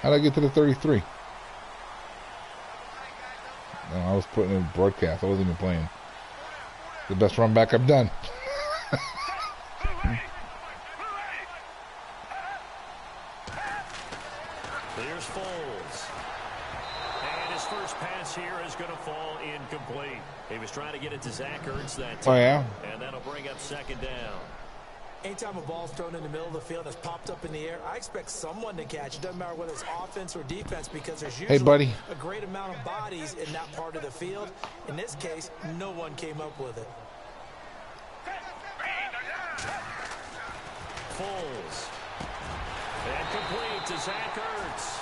How'd I get to the 33? No, I was putting in broadcast. I wasn't even playing. The best run back I've done. There's Foles. And his first pass here is going to fall incomplete. He was trying to get it to Zach Ertz that time. Oh, yeah? And that'll bring up second down. Anytime a ball's thrown in the middle of the field that's popped up in the air, I expect someone to catch. It doesn't matter whether it's offense or defense because there's usually a great amount of bodies in that part of the field. In this case, no one came up with it. Foles. And complete to Zach Ertz.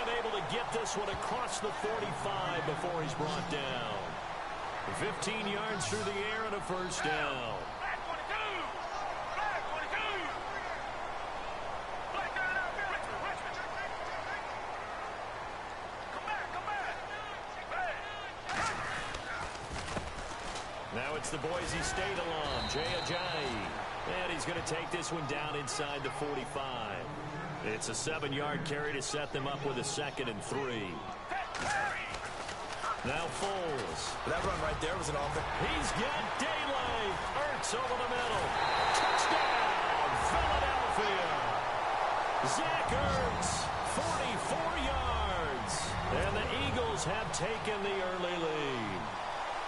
And able to get this one across the 45 before he's brought down. 15 yards through the air and a first down. Now it's the Boise State alum, Jay Ajayi. And he's going to take this one down inside the 45. It's a 7-yard carry to set them up with a 2nd and 3. Now Foles. That run right there was an offense. He's got daylight. Ertz over the middle. Touchdown, Philadelphia. Zach Ertz, 44 yards. And the Eagles have taken the early lead.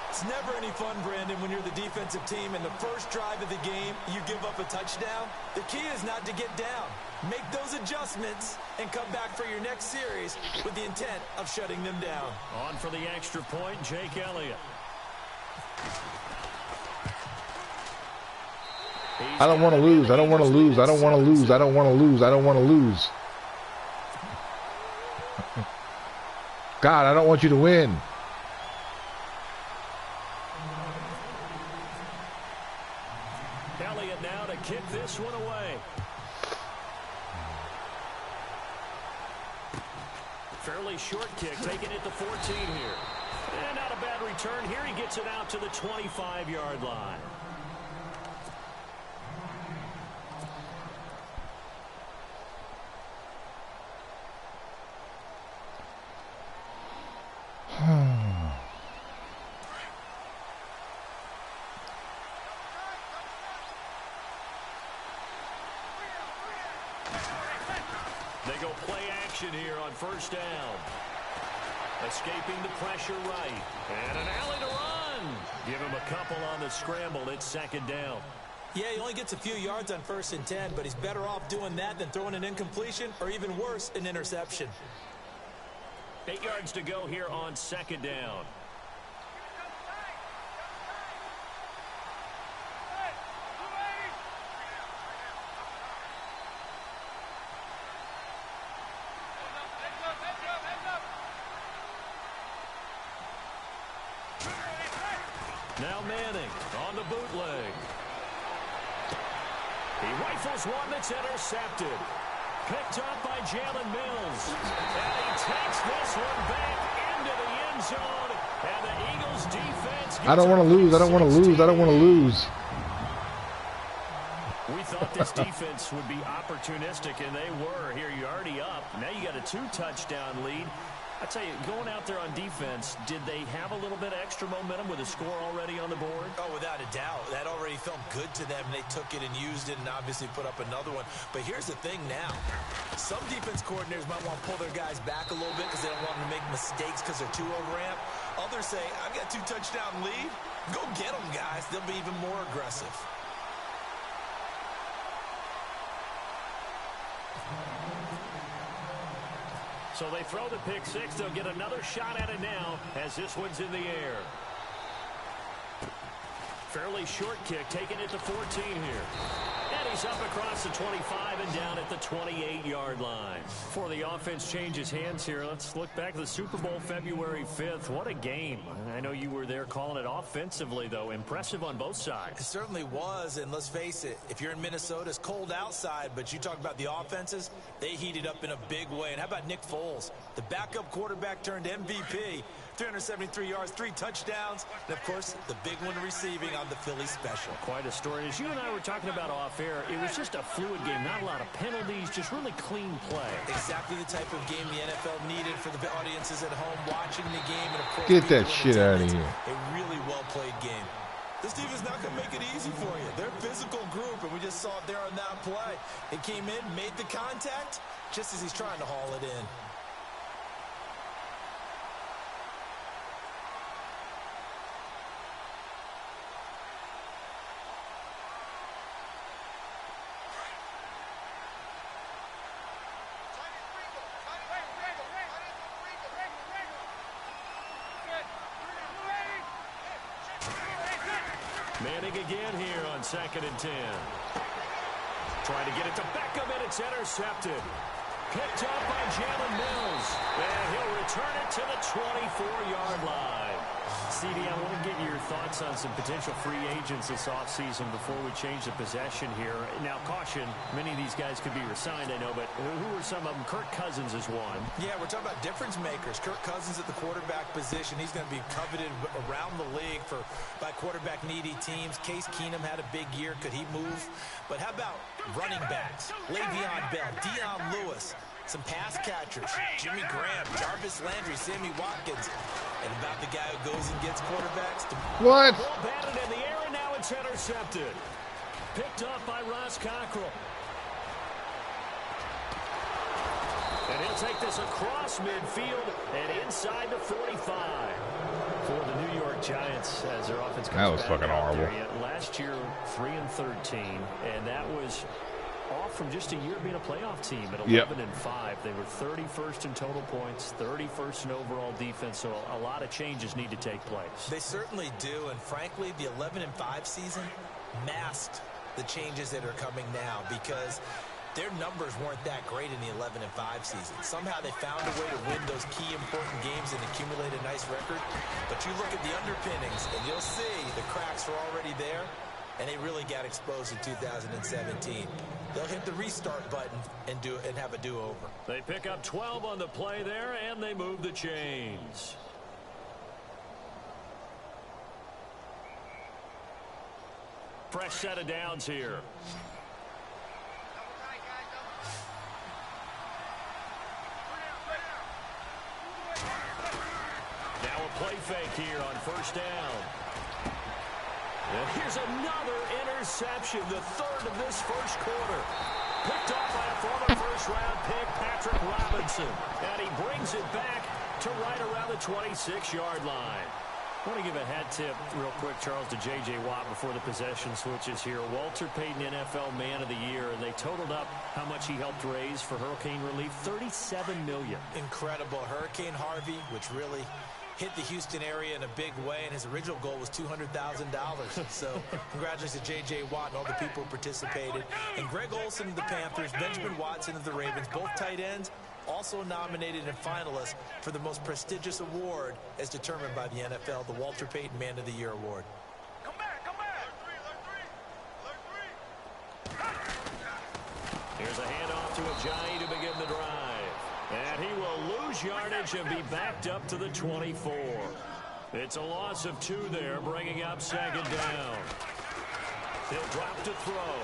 It's never any fun, Brandon, when you're the defensive team and the first drive of the game, you give up a touchdown. The key is not to get down. Make those adjustments and come back for your next series with the intent of shutting them down. On for the extra point, Jake Elliott. I don't want to lose. I don't want to lose. I don't want to lose. I don't want to lose. I don't want to lose. God, I don't want you to win. Elliott now to kick this one away. Fairly short kick, taking it to 14 here. And not a bad return here. He gets it out to the 25-yard line. They go play action here on first down. Escaping the pressure right. And an alley to run. Give him a couple on the scramble. It's 2nd down. Yeah, he only gets a few yards on 1st and 10, but he's better off doing that than throwing an incompletion or even worse, an interception. 8 yards to go here on 2nd down. Now Manning on the bootleg. He rifles one that's intercepted. Picked up by Jalen Mills. And he takes this one back into the end zone. And the Eagles defense gets I don't want to lose. I don't want to lose. I don't want to lose. We thought this defense would be opportunistic, and they were. Here, you're already up. Now you got a 2-touchdown lead. I tell you, going out there on defense, did they have a little bit of extra momentum with a score already on the board? Oh, without a doubt. That already felt good to them. They took it and used it and obviously put up another one. But here's the thing now. Some defense coordinators might want to pull their guys back a little bit because they don't want them to make mistakes because they're too overamped. Others say, I've got a 2-touchdown lead. Go get them, guys. They'll be even more aggressive. So they throw the pick six. They'll get another shot at it now as this one's in the air. Fairly short kick, taking it to 14 here. And he's up across the 25 and down at the 28-yard line. Before the offense changes hands here, let's look back to the Super Bowl February 5th. What a game. I know you were there calling it offensively, though. Impressive on both sides. It certainly was, and let's face it, if you're in Minnesota, it's cold outside, but you talk about the offenses, they heated up in a big way. And how about Nick Foles? The backup quarterback turned MVP. 373 yards, 3 touchdowns, and, of course, the big one receiving on the Philly special. Quite a story. As you and I were talking about off air, there, it was just a fluid game. Not a lot of penalties, just really clean play. Exactly the type of game the NFL needed for the audiences at home watching the game. And of course, Get that shit out of here. A really well-played game. This team is not going to make it easy for you. They're a physical group, and we just saw it there on that play. It came in, made the contact, just as he's trying to haul it in. Manning again here on 2nd and 10. Trying to get it to Beckham, and it's intercepted. Picked up by Jalen Mills. And he'll return it to the 24-yard line. CD, I want to get your thoughts on some potential free agents this offseason before we change the possession here. Now, caution, many of these guys could be resigned, I know, but who are some of them? Kirk Cousins is one. Yeah, we're talking about difference makers. Kirk Cousins at the quarterback position. He's going to be coveted around the league by quarterback-needy teams. Case Keenum had a big year. Could he move? But how about running backs? Le'Veon Bell, Dion Lewis, some pass catchers, Jimmy Graham, Jarvis Landry, Sammy Watkins, and about the guy who goes and gets quarterbacks. What? Ball batted in the air, and now it's intercepted. Picked up by Ross Cockrell. And he'll take this across midfield and inside the 45. For the New York Giants, as their offense comes That was back fucking out horrible. there. Last year, 3-13, and that was off from just a year being a playoff team at 11-5. They were 31st in total points, 31st in overall defense, so a lot of changes need to take place. They certainly do, and frankly, the 11-5 season masked the changes that are coming now because their numbers weren't that great in the 11-5 season. Somehow they found a way to win those key important games and accumulate a nice record. But you look at the underpinnings, and you'll see the cracks are already there, and they really got exposed in 2017. They'll hit the restart button and have a do-over. They pick up 12 on the play there, and they move the chains. Fresh set of downs here. Now a play fake here on first down. And here's another interception, the third of this first quarter. Picked up by a former first-round pick, Patrick Robinson. And he brings it back to right around the 26-yard line. I want to give a hat tip real quick, Charles, to J.J. Watt before the possession switches here. Walter Payton, NFL Man of the Year, and they totaled up how much he helped raise for hurricane relief, $37 million. Incredible. Hurricane Harvey, which really hit the Houston area in a big way, and his original goal was $200,000. So congratulations to J.J. Watt and all the people who participated. And Greg Olsen of the Panthers, Benjamin Watson of the Ravens, both tight ends, also nominated and finalists for the most prestigious award as determined by the NFL, the Walter Payton Man of the Year Award. Come back, come back. Here's a handoff to Ajayi to begin the drive. And he will lose yardage and be backed up to the 24. It's a loss of 2 there, bringing up second down. He'll drop to throw.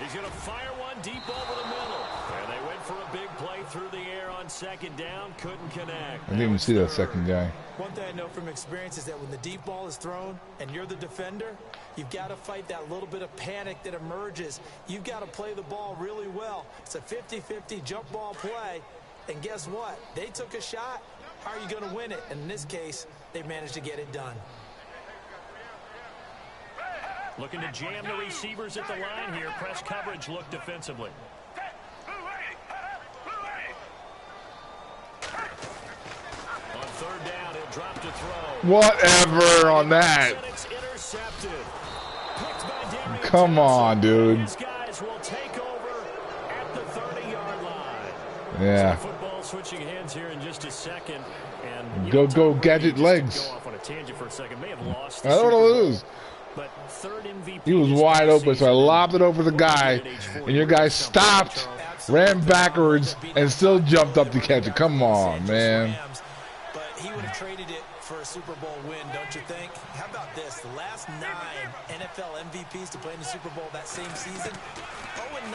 He's going to fire one deep over the middle. And they went for a big play through the air on second down. Couldn't connect. I didn't even see that second guy. One thing I know from experience is that when the deep ball is thrown and you're the defender, you've got to fight that little bit of panic that emerges. You've got to play the ball really well. It's a 50-50 jump ball play. And guess what? They took a shot. How are you going to win it? And in this case, they managed to get it done. Looking to jam the receivers at the line here. Press coverage look defensively. On third down, he'll drop to throw. Whatever on that. It's intercepted. Picked by Darian Come on, dude. These guys will take over at the 30-yard line. Yeah. So football switching hands here in just a second. And Go gadget legs. Go off on a tangent for a second. May have lost the I don't Super Bowl, lose. but third MVP He was wide open, so I lobbed it over the guy, and your guy stopped, ran backwards, and still jumped up to catch it. Come on, man. But he would have traded it for a Super Bowl win, don't you think? How about this? The last 9 NFL MVPs to play in the Super Bowl that same season, 0-9.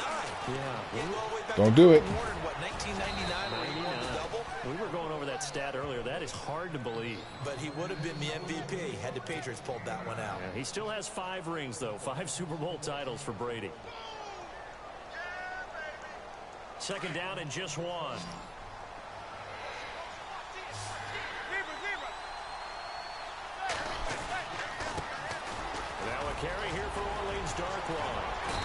Yeah. Don't do it. Warren, what, 1999 when he won the double? We were going over that stat earlier. That is hard to believe. But he would have been the MVP had the Patriots pulled that one out. Yeah, he still has 5 rings, though. 5 Super Bowl titles for Brady. Second down and just 1. Now a carry here for Orleans Darkwa.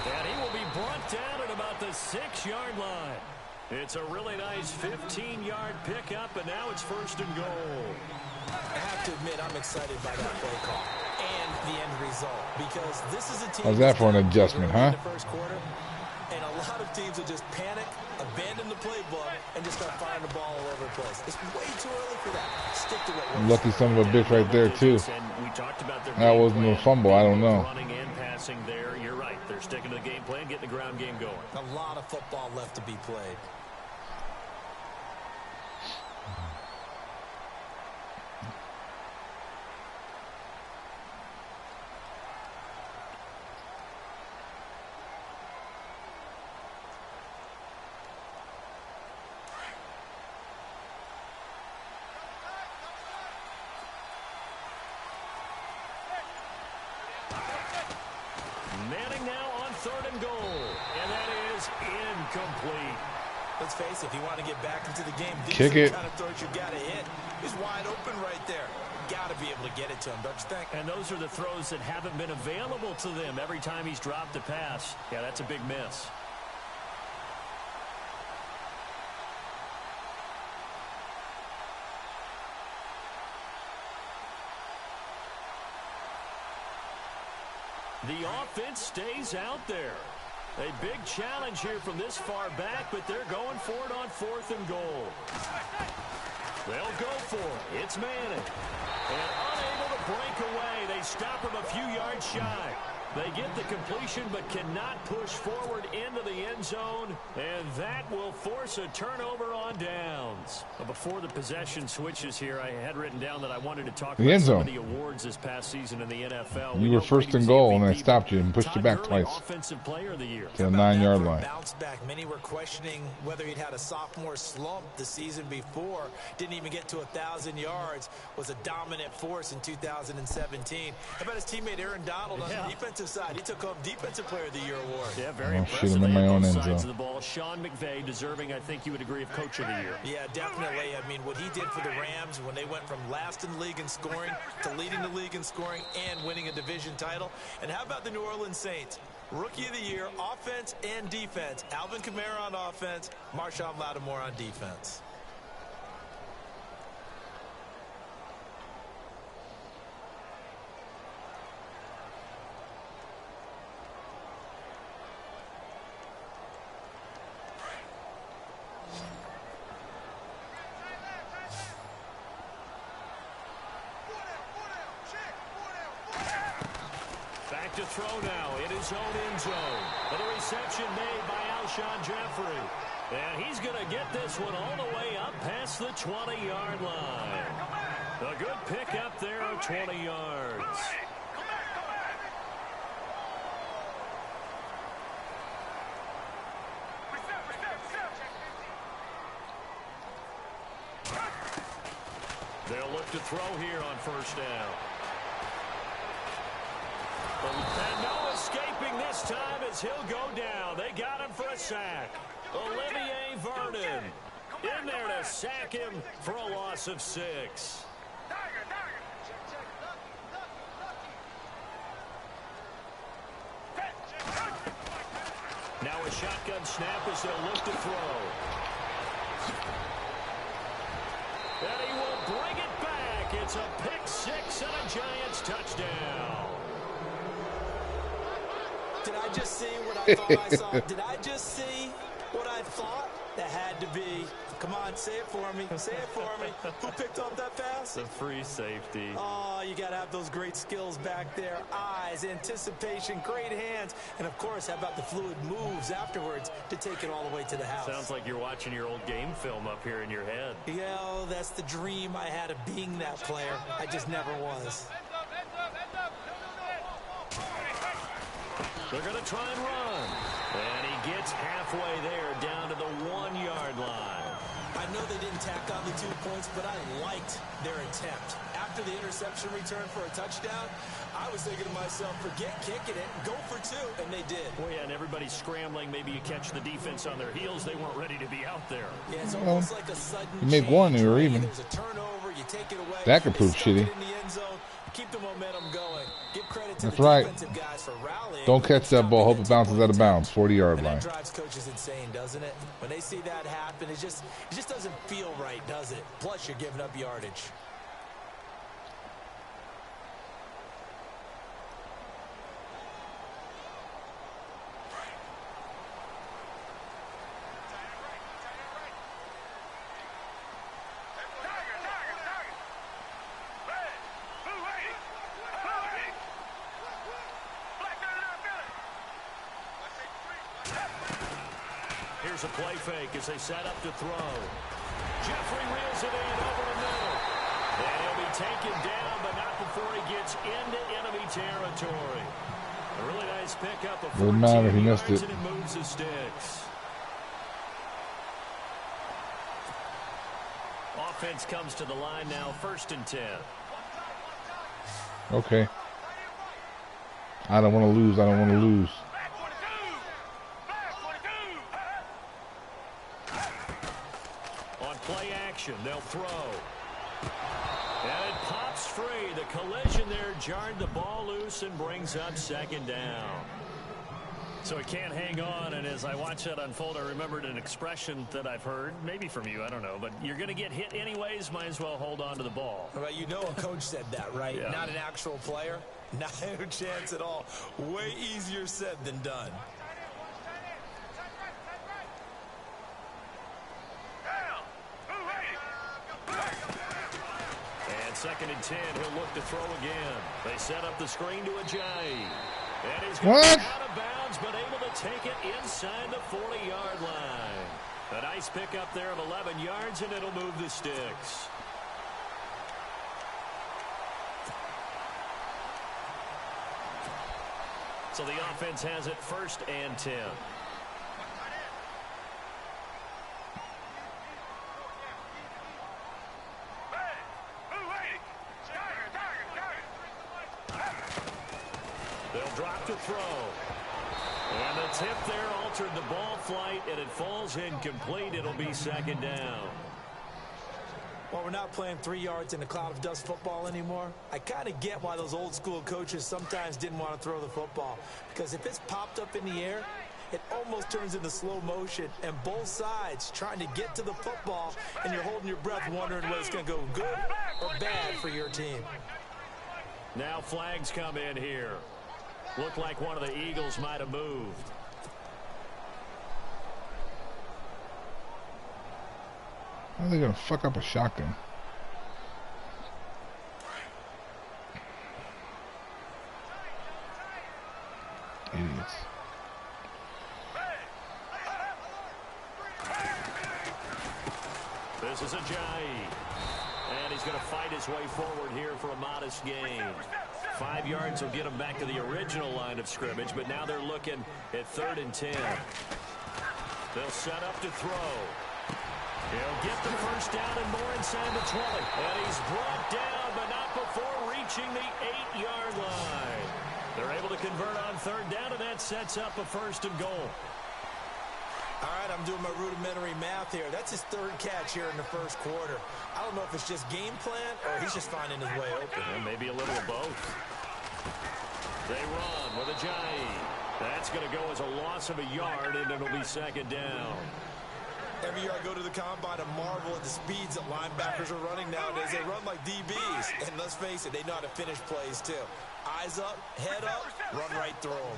And he will be brought down at about the 6-yard line. It's a really nice 15-yard pickup, and now it's 1st and goal. I have to admit, I'm excited by that play call and the end result, because this is a team. How's that for an adjustment, huh? In the first quarter, and a lot of teams will just panic, abandon the playbook, and just start firing the ball all over the place. It's way too early for that. Stick to what works. Lucky son of a bitch right there, too. That wasn't a fumble. I don't know. Running and passing there. You're right. They're sticking to the game plan, getting the ground game going. A lot of football left to be played. Manning now on 3rd and goal, and that is incomplete. Let's face it, if you want to get back into the game, kick these it. kind of throws you got to hit. He's wide open right there. Got to be able to get it to him, don't you think? And those are the throws that haven't been available to them every time he's dropped a pass. Yeah, that's a big miss. The offense stays out there. A big challenge here from this far back, but they're going for it on 4th and goal. They'll go for it. It's Manning. And unable to break away. They stop him a few yards shy. They get the completion but cannot push forward into the end zone, and that will force a turnover on downs. But before the possession switches here, I had written down that I wanted to talk about some of the awards this past season in the NFL. You were 1st and goal, and they stopped you and pushed you back twice Offensive Player of the Year. to the 9-yard line. Bounce back. Many were questioning whether he'd had a sophomore slump the season before. Didn't even get to 1,000 yards. Was a dominant force in 2017. How about his teammate Aaron Donald on the defensive side? He took home Defensive Player of the Year award. Yeah, very impressive. Shoot him in my own end sides zone. of the ball. Sean McVay deserving, I think you would agree, of Coach of the Year. Yeah, definitely. I mean, what he did for the Rams when they went from last in the league in scoring to leading the league in scoring and winning a division title. And how about the New Orleans Saints? Rookie of the Year, offense and defense. Alvin Kamara on offense, Marshawn Lattimore on defense. To throw now in his own end zone. And a reception made by Alshon Jeffrey. And he's going to get this one all the way up past the 20-yard line. A good pickup there at 20 yards. They'll look to throw here on 1st down. And no escaping this time as he'll go down. They got him for a sack. Olivier Vernon in there to sack him for a loss of 6. Now a shotgun snap as they'll look to throw. And he will bring it back. It's a pick 6 and a Giants touchdown. Did I just see what I thought I saw? Did I just see what I thought? That had to be Come on, say it for me. Say it for me. Who picked up that pass? The free safety. Oh, you got to have those great skills back there. Eyes, anticipation, great hands. And, of course, how about the fluid moves afterwards to take it all the way to the house? Sounds like you're watching your old game film up here in your head. Yeah, that's the dream I had of being that player. I just never was. They're going to try and run. And he gets halfway there down to the 1-yard line. I know they didn't tack on the 2 points, but I liked their attempt. After the interception return for a touchdown, I was thinking to myself, forget kicking it, go for 2, and they did. Well, yeah, and everybody's scrambling. Maybe you catch the defense on their heels. They weren't ready to be out there. Yeah, it's almost like a sudden you make one, you were even. There's a turnover, you take it away. That could prove shitty. In the end zone, keep the momentum going. Give credit to That's the right. defensive guys for rallying. Don't catch that ball. Hope it bounces out of bounds. 40-yard line. That drives coaches insane, doesn't it? When they see that happen, it just doesn't feel right, does it? Plus, you're giving up yardage. Here's a play fake as they set up to throw. Jeffrey reels it in over the middle. And he'll be taken down, but not before he gets into enemy territory. A really nice pickup of 14 matter, he missed yards, it. and it moves the sticks. Offense comes to the line now, 1st and 10. Okay. I don't want to lose. I don't want to lose. On play action, they'll throw. And it pops free. The collision there jarred the ball loose and brings up 2nd down. So it can't hang on, and as I watch that unfold, I remembered an expression that I've heard, maybe from you, I don't know, but you're going to get hit anyways, might as well hold on to the ball. Well, you know a coach said that, right? Yeah. Not an actual player. Not a chance at all. Way easier said than done. And 2nd and 10, he'll look to throw again. They set up the screen to Ajayi. And he's going out of bounds, but able to take it inside the 40-yard line. A nice pickup there of 11 yards, and it'll move the sticks. So the offense has it 1st and 10. They'll drop to throw. And the tip there altered the ball flight, and it falls incomplete. It'll be 2nd down. Well, we're not playing 3 yards in a cloud of dust football anymore. I kind of get why those old school coaches sometimes didn't want to throw the football. Because if it's popped up in the air, it almost turns into slow motion. And both sides trying to get to the football, and you're holding your breath wondering whether it's going to go good or bad for your team. Now flags come in here. Looked like one of the Eagles might have moved. How are they going to fuck up a shotgun? Idiots. This is Ajayi. And he's going to fight his way forward here for a modest gain. 5 yards will get him back to the original line of scrimmage, but now they're looking at 3rd and 10. They'll set up to throw. He'll get the 1st down and more inside the 20. And he's brought down, but not before reaching the 8-yard line. They're able to convert on 3rd down, and that sets up a 1st and goal. All right, I'm doing my rudimentary math here. That's his 3rd catch here in the 1st quarter. I don't know if it's just game plan or he's just finding his way open. And maybe a little of both. They run with Ajayi. That's going to go as a loss of a yard, and it'll be 2nd down. Every year I go to the combine, I marvel at the speeds that linebackers are running nowadays. They run like DBs. And let's face it, they know how to finish plays too. Eyes up, head up, run right through them.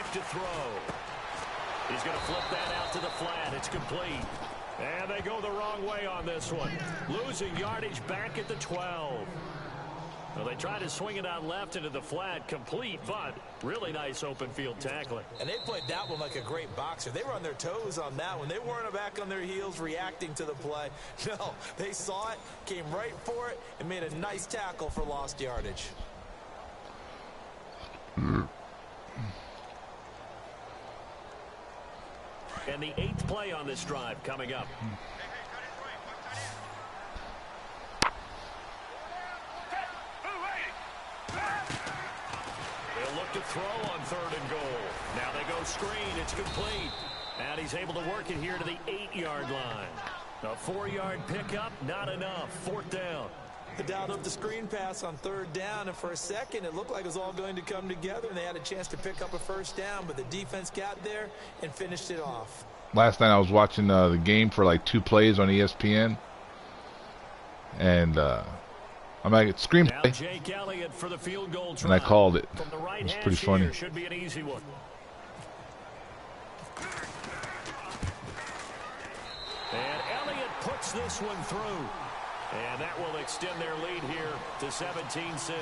back to throw. He's going to flip that out to the flat. It's complete. And they go the wrong way on this one. Losing yardage back at the 12. Well, they tried to swing it out left into the flat, complete, but really nice open field tackling. And they played that one like a great boxer. They were on their toes on that one. They weren't back on their heels reacting to the play. No, they saw it, came right for it, and made a nice tackle for lost yardage. And the 8th play on this drive coming up. They'll look to throw on 3rd and goal. Now they go screen. It's complete. And he's able to work it here to the 8-yard line. A 4-yard pickup, not enough. 4th down. The doubt of the screen pass on 3rd down, and for a second it looked like it was all going to come together, and they had a chance to pick up a 1st down, but the defense got there and finished it off. Last night I was watching the game for like 2 plays on ESPN, and I'm like, it's screenplay, Jake Elliott for the field goal try. and I called it. From the right it was pretty funny. Should be an easy one. And Elliott puts this one through. And that will extend their lead here to 17-6.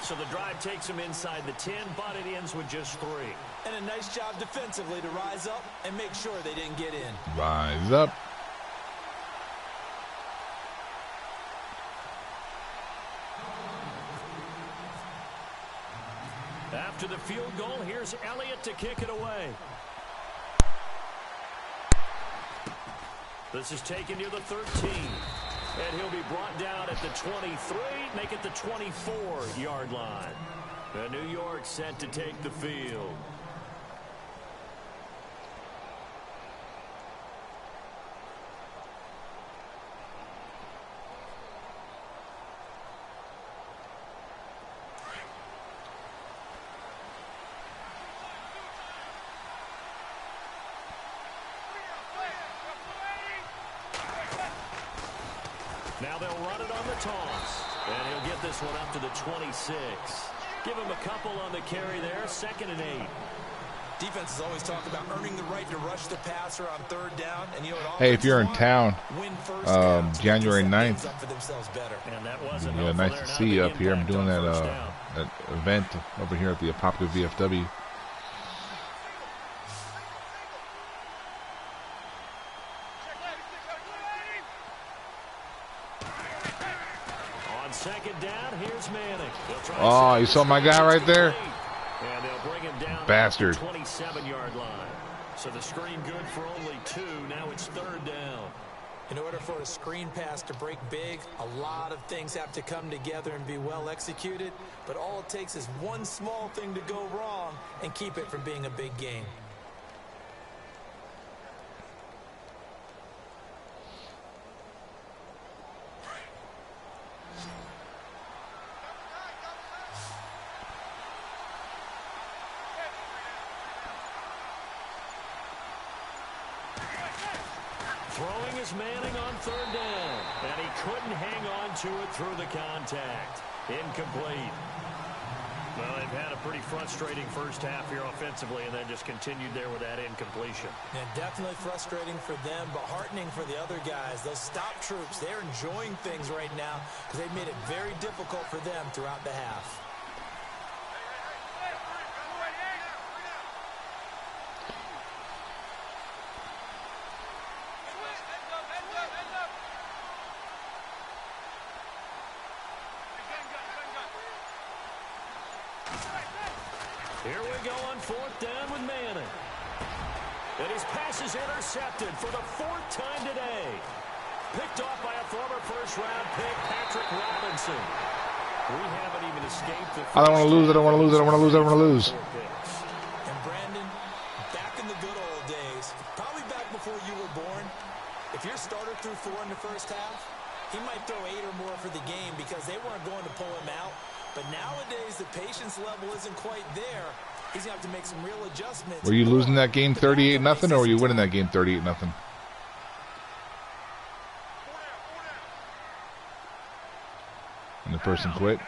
So the drive takes them inside the 10, but it ends with just 3. And a nice job defensively to rise up and make sure they didn't get in. Rise up. After the field goal, here's Elliott to kick it away. This is taken near the 13. And he'll be brought down at the 23, make it the 24-yard line. And New York set to take the field. Now they'll run it on the toss. And he'll get this one up to the 26. Give him a couple on the carry there. 2nd and 8. Defenses always talk about earning the right to rush the passer on 3rd down. And you know what? Hey, if you're in town, January 9th, yeah, nice to see you up here. I'm doing that event over here at the Popular VFW. On 2nd down, here's Manning. Oh, you saw my guy right there? And they'll bring him down bastard. to the 27-yard line. So the screen good for only 2. Now it's 3rd down. In order for a screen pass to break big, a lot of things have to come together and be well executed. But all it takes is one small thing to go wrong and keep it from being a big game. Throwing is Manning on 3rd down. And he couldn't hang on to it through the contact. Incomplete. Well, they've had a pretty frustrating first half here offensively and then just continued there with that incompletion. And definitely frustrating for them, but heartening for the other guys. Those stop troops, they're enjoying things right now because they've made it very difficult for them throughout the half. Here we go on 4th down with Manning. And his pass is intercepted for the 4th time today. Picked off by a former first-round pick, Patrick Robinson. We haven't even escaped the I don't want to lose. I don't want to lose. I don't want to lose. I don't want to lose. And Brandon, back in the good old days, probably back before you were born, if your starter threw 4 in the first half, he might throw 8 or more for the game because they weren't going to pull him out. But nowadays, the patience level isn't quite there. He's going to have to make some real adjustments. Were you losing that game 38-0, or were you winning that game 38-0? And the person quit.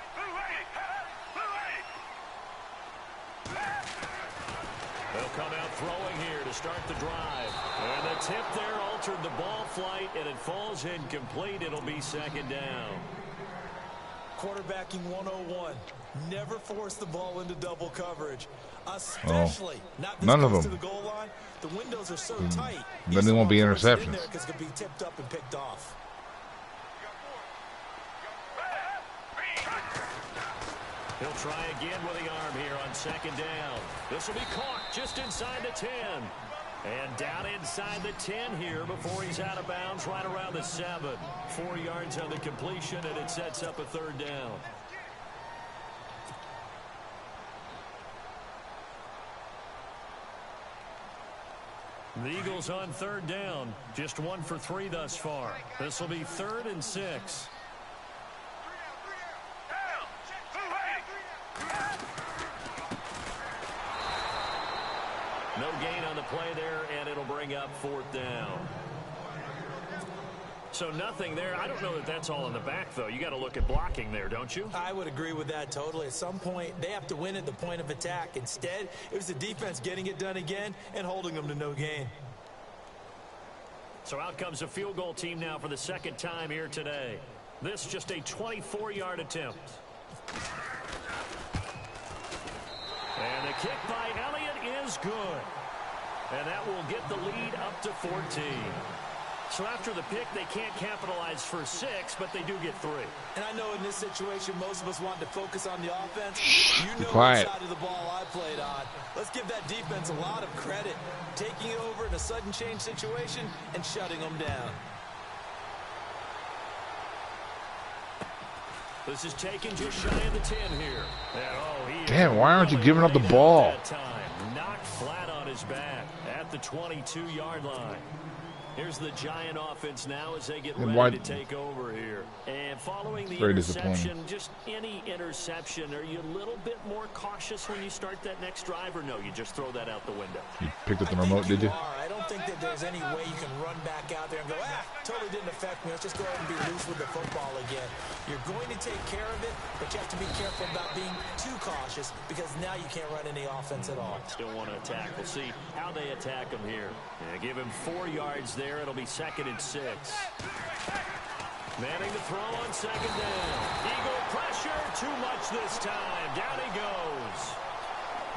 come out throwing here to start the drive. And the tip there altered the ball flight, and it falls incomplete. It'll be second down. Quarterbacking 101. Never force the ball into double coverage, especially not this none of close them. to the goal line. The windows are so tight. Then they won't be interceptions. Because it could be tipped up and picked off. He'll try again with the arm here on second down. This will be caught just inside the 10. And down inside the 10 here before he's out of bounds right around the 7. 4 yards on the completion, and it sets up a third down. The Eagles on third down. Just 1 for 3 thus far. This will be 3rd and 6. No gain on the play there, and it'll bring up 4th down. So nothing there. I don't know that that's all in the back, though. You got to look at blocking there, don't you? I would agree with that totally. At some point, they have to win at the point of attack. Instead, it was the defense getting it done again and holding them to no gain. So out comes a field goal team now for the second time here today. This just a 24-yard attempt. And the kick by Elliott is good. And that will get the lead up to 14. So after the pick, they can't capitalize for 6, but they do get 3. And I know in this situation, most of us wanted to focus on the offense. You know Quiet. what side of the ball I played on. Let's give that defense a lot of credit. Taking it over in a sudden change situation and shutting them down. This is taken just shy of the 10 here. And, damn, why aren't you giving up the ball? Knocked flat on his back at the 22-yard line. Here's the Giant offense now as they get ready to take over here. And following the interception, just any interception, are you a little bit more cautious when you start that next drive, or no, you just throw that out the window? You picked up the remote, did you? I don't think that there's any way you can run back out there and go, totally didn't affect me. Let's just go ahead and be loose with the football again. You're going to take care of it, but you have to be careful about being too cautious because now you can't run any offense at all. Still want to attack. We'll see how they attack him here. Give him 4 yards there. It'll be 2nd and 6. Manning to throw on second down. Eagle pressure, too much this time. Down he goes.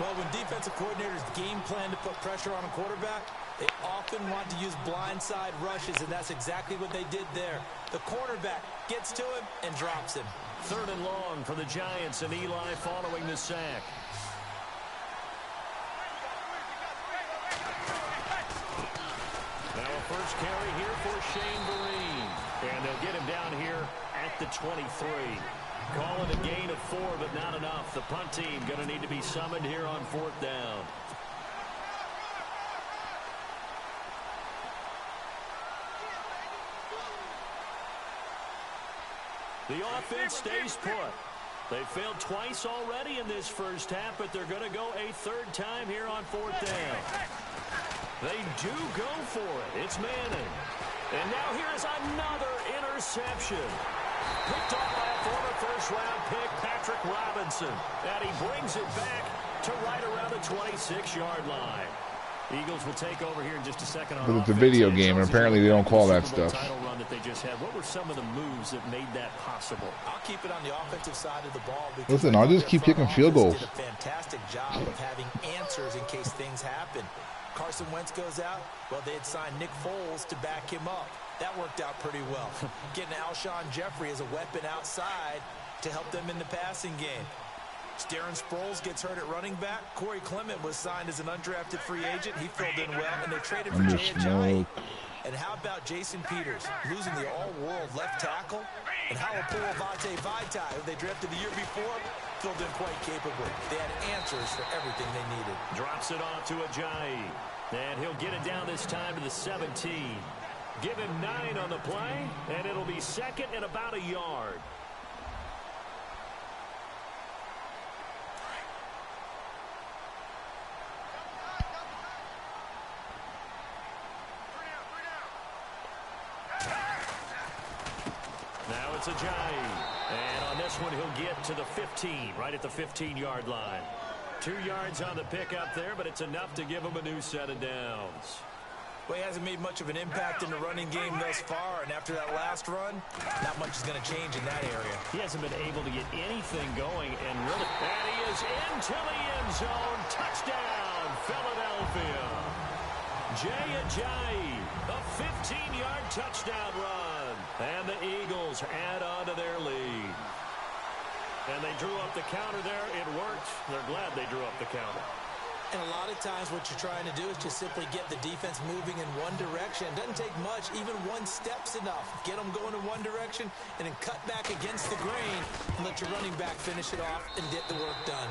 Well, when defensive coordinators game plan to put pressure on a quarterback, they often want to use blindside rushes, and that's exactly what they did there. The cornerback gets to him and drops him. 3rd and long for the Giants, and Eli following the sack. Now a first carry here for Shane Vereen. And they'll get him down here at the 23. Call it a gain of 4, but not enough. The punt team going to need to be summoned here on 4th down. The offense stays put. They failed twice already in this first half, but they're going to go a 3rd time here on 4th down. They do go for it. It's Manning. And now here's another interception. Picked off by a former first-round pick, Patrick Robinson. And he brings it back to right around the 26-yard line. Eagles will take over here in just a second. But it's a video game, and apparently they don't call that stuff. Title run that they just had. What were some of the moves that made that possible? I'll keep it on the offensive side of the ball. Listen, I'll just keep kicking field goals. Did a fantastic job of having answers in case things happen. Carson Wentz goes out. Well, they had signed Nick Foles to back him up. That worked out pretty well. Getting Alshon Jeffrey as a weapon outside to help them in the passing game. Darren Sproles gets hurt at running back. Corey Clement was signed as an undrafted free agent. He filled in well, and they traded for Jay Ajayi. And how about Jason Peters losing the all-world left tackle? And how about BoneZ-537's, who they drafted the year before, filled in quite capably. They had answers for everything they needed. Drops it off to Ajayi. And he'll get it down this time to the 17. Give him 9 on the play, and it'll be 2nd and about a yard. Now it's Ajayi. And on this one, he'll get to the 15, right at the 15-yard line. 2 yards on the pickup there, but it's enough to give him a new set of downs. Well, he hasn't made much of an impact in the running game thus far, and after that last run, not much is going to change in that area. He hasn't been able to get anything going, and really, and he is into the end zone. Touchdown, Philadelphia. Jay Ajayi, a 15-yard touchdown run, and the Eagles add on to their lead. And they drew up the counter there. It worked. They're glad they drew up the counter. And a lot of times what you're trying to do is just simply get the defense moving in one direction. It doesn't take much. Even one step's enough. Get them going in one direction and then cut back against the grain and let your running back finish it off and get the work done.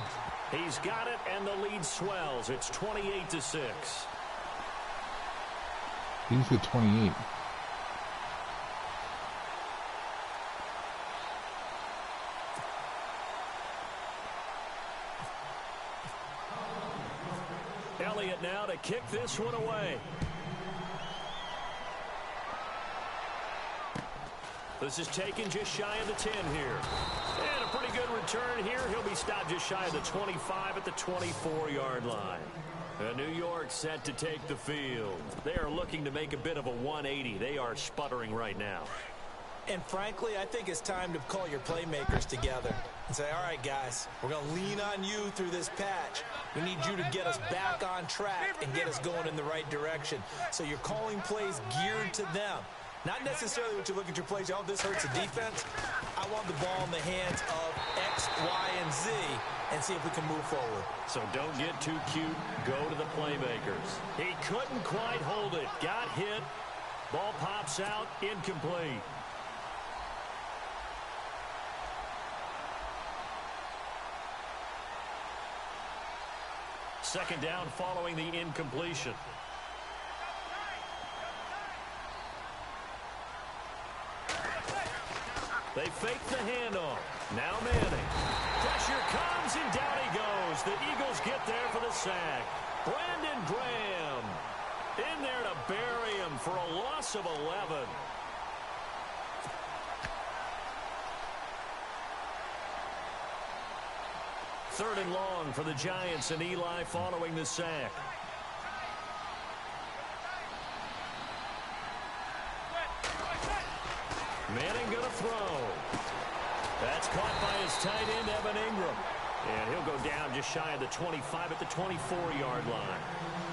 He's got it, and the lead swells. It's 28-6. He's at 28. Elliott now to kick this one away. This is taken just shy of the 10 here. And a pretty good return here. He'll be stopped just shy of the 25 at the 24-yard line. New York set to take the field. They are looking to make a bit of a 180. They are sputtering right now. And frankly, I think it's time to call your playmakers together and say, all right, guys, we're going to lean on you through this patch. We need you to get us back on track and get us going in the right direction. So you're calling plays geared to them. Not necessarily what you look at your plays, oh, this hurts the defense. I want the ball in the hands of X, Y, and Z and see if we can move forward. So don't get too cute. Go to the playmakers. He couldn't quite hold it. Got hit. Ball pops out. Incomplete. Second down following the incompletion. They fake the handoff. Now Manning. Pressure comes, and down he goes. The Eagles get there for the sack. Brandon Graham in there to bury him for a loss of 11. Third and long for the Giants, and Eli following the sack. Manning going to throw. That's caught by his tight end, Evan Ingram. And he'll go down just shy of the 25 at the 24-yard line.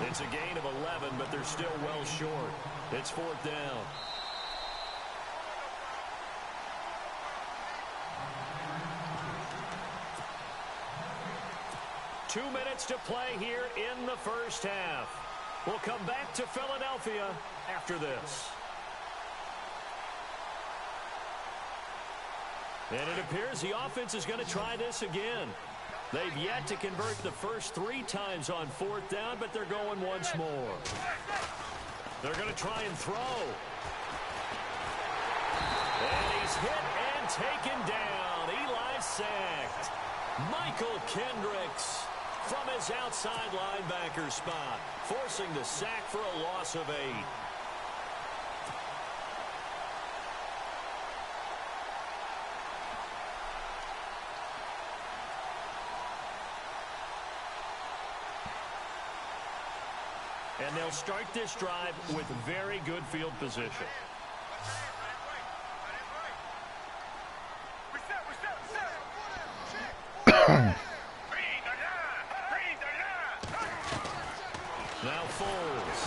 It's a gain of 11, but they're still well short. It's fourth down. Two minutes to play here in the first half. We'll come back to Philadelphia after this. And it appears the offense is going to try this again. They've yet to convert the first 3 times on fourth down, but they're going once more. They're going to try and throw. And he's hit and taken down. Eli sacked. Michael Kendricks from his outside linebacker spot, forcing the sack for a loss of 8. And they'll start this drive with very good field position. Now Foles.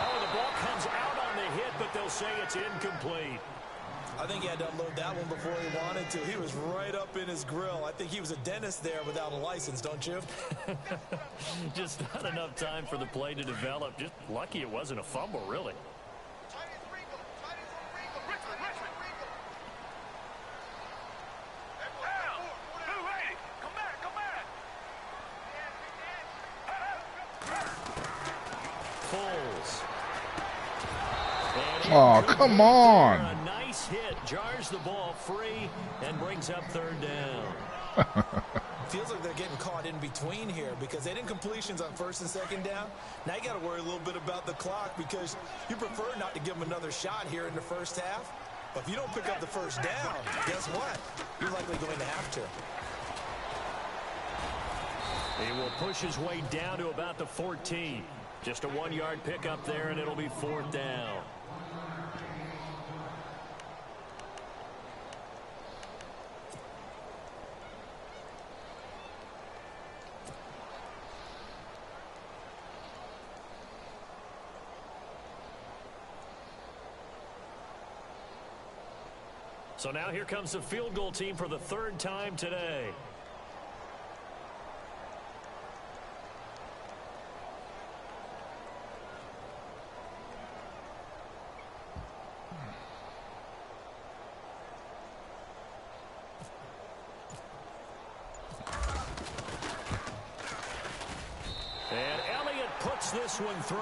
Oh, the ball comes out on the hit, but they'll say it's incomplete. I think he had to unload that one before he wanted to. He was right up in his grill. I think he was a dentist there without a license, don't you? Just not enough time for the play to develop. Just lucky it wasn't a fumble, really. Foles. Oh, come on. A nice hit, jars the ball free, and brings up third down. Feels like they're getting caught in between here because they didn't completions on first and second down. Now you got to worry a little bit about the clock because you prefer not to give them another shot here in the first half. But if you don't pick up the first down, guess what? You're likely going to have to. He will push his way down to about the 14. Just a 1-yard pickup there, and it'll be 4th down. So now here comes the field goal team for the 3rd time today. And Elliott puts this one through.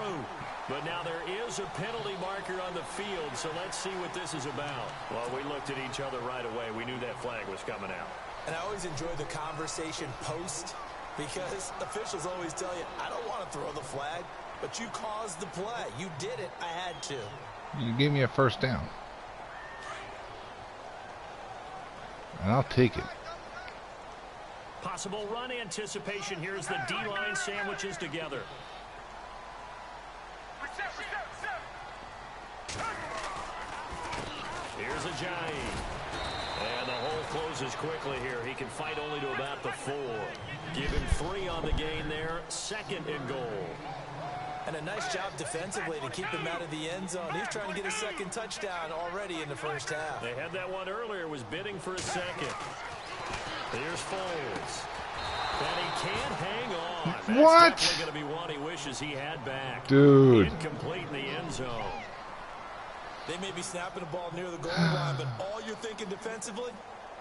But now there is a penalty marker on the field, so let's see what this is about. Well, we looked at each other right away. We knew that flag was coming out. And I always enjoy the conversation post, because officials always tell you, I don't want to throw the flag, but you caused the play. You did it. I had to. You gave me a 1st down. And I'll take it. Possible run anticipation here as the D-line sandwiches together. Here's a Ajayi. And the hole closes quickly here. He can fight only to about the 4. Give him 3 on the gain there. 2nd and goal. And a nice job defensively to keep him out of the end zone. He's trying to get a 2nd touchdown already in the 1st half. They had that one earlier. Was bidding for a 2nd. Here's Foles. And he can't hang on. That's what? Definitely going to be one he wishes he had back. Dude. Incomplete in the end zone. They may be snapping the ball near the goal line, but all you're thinking defensively,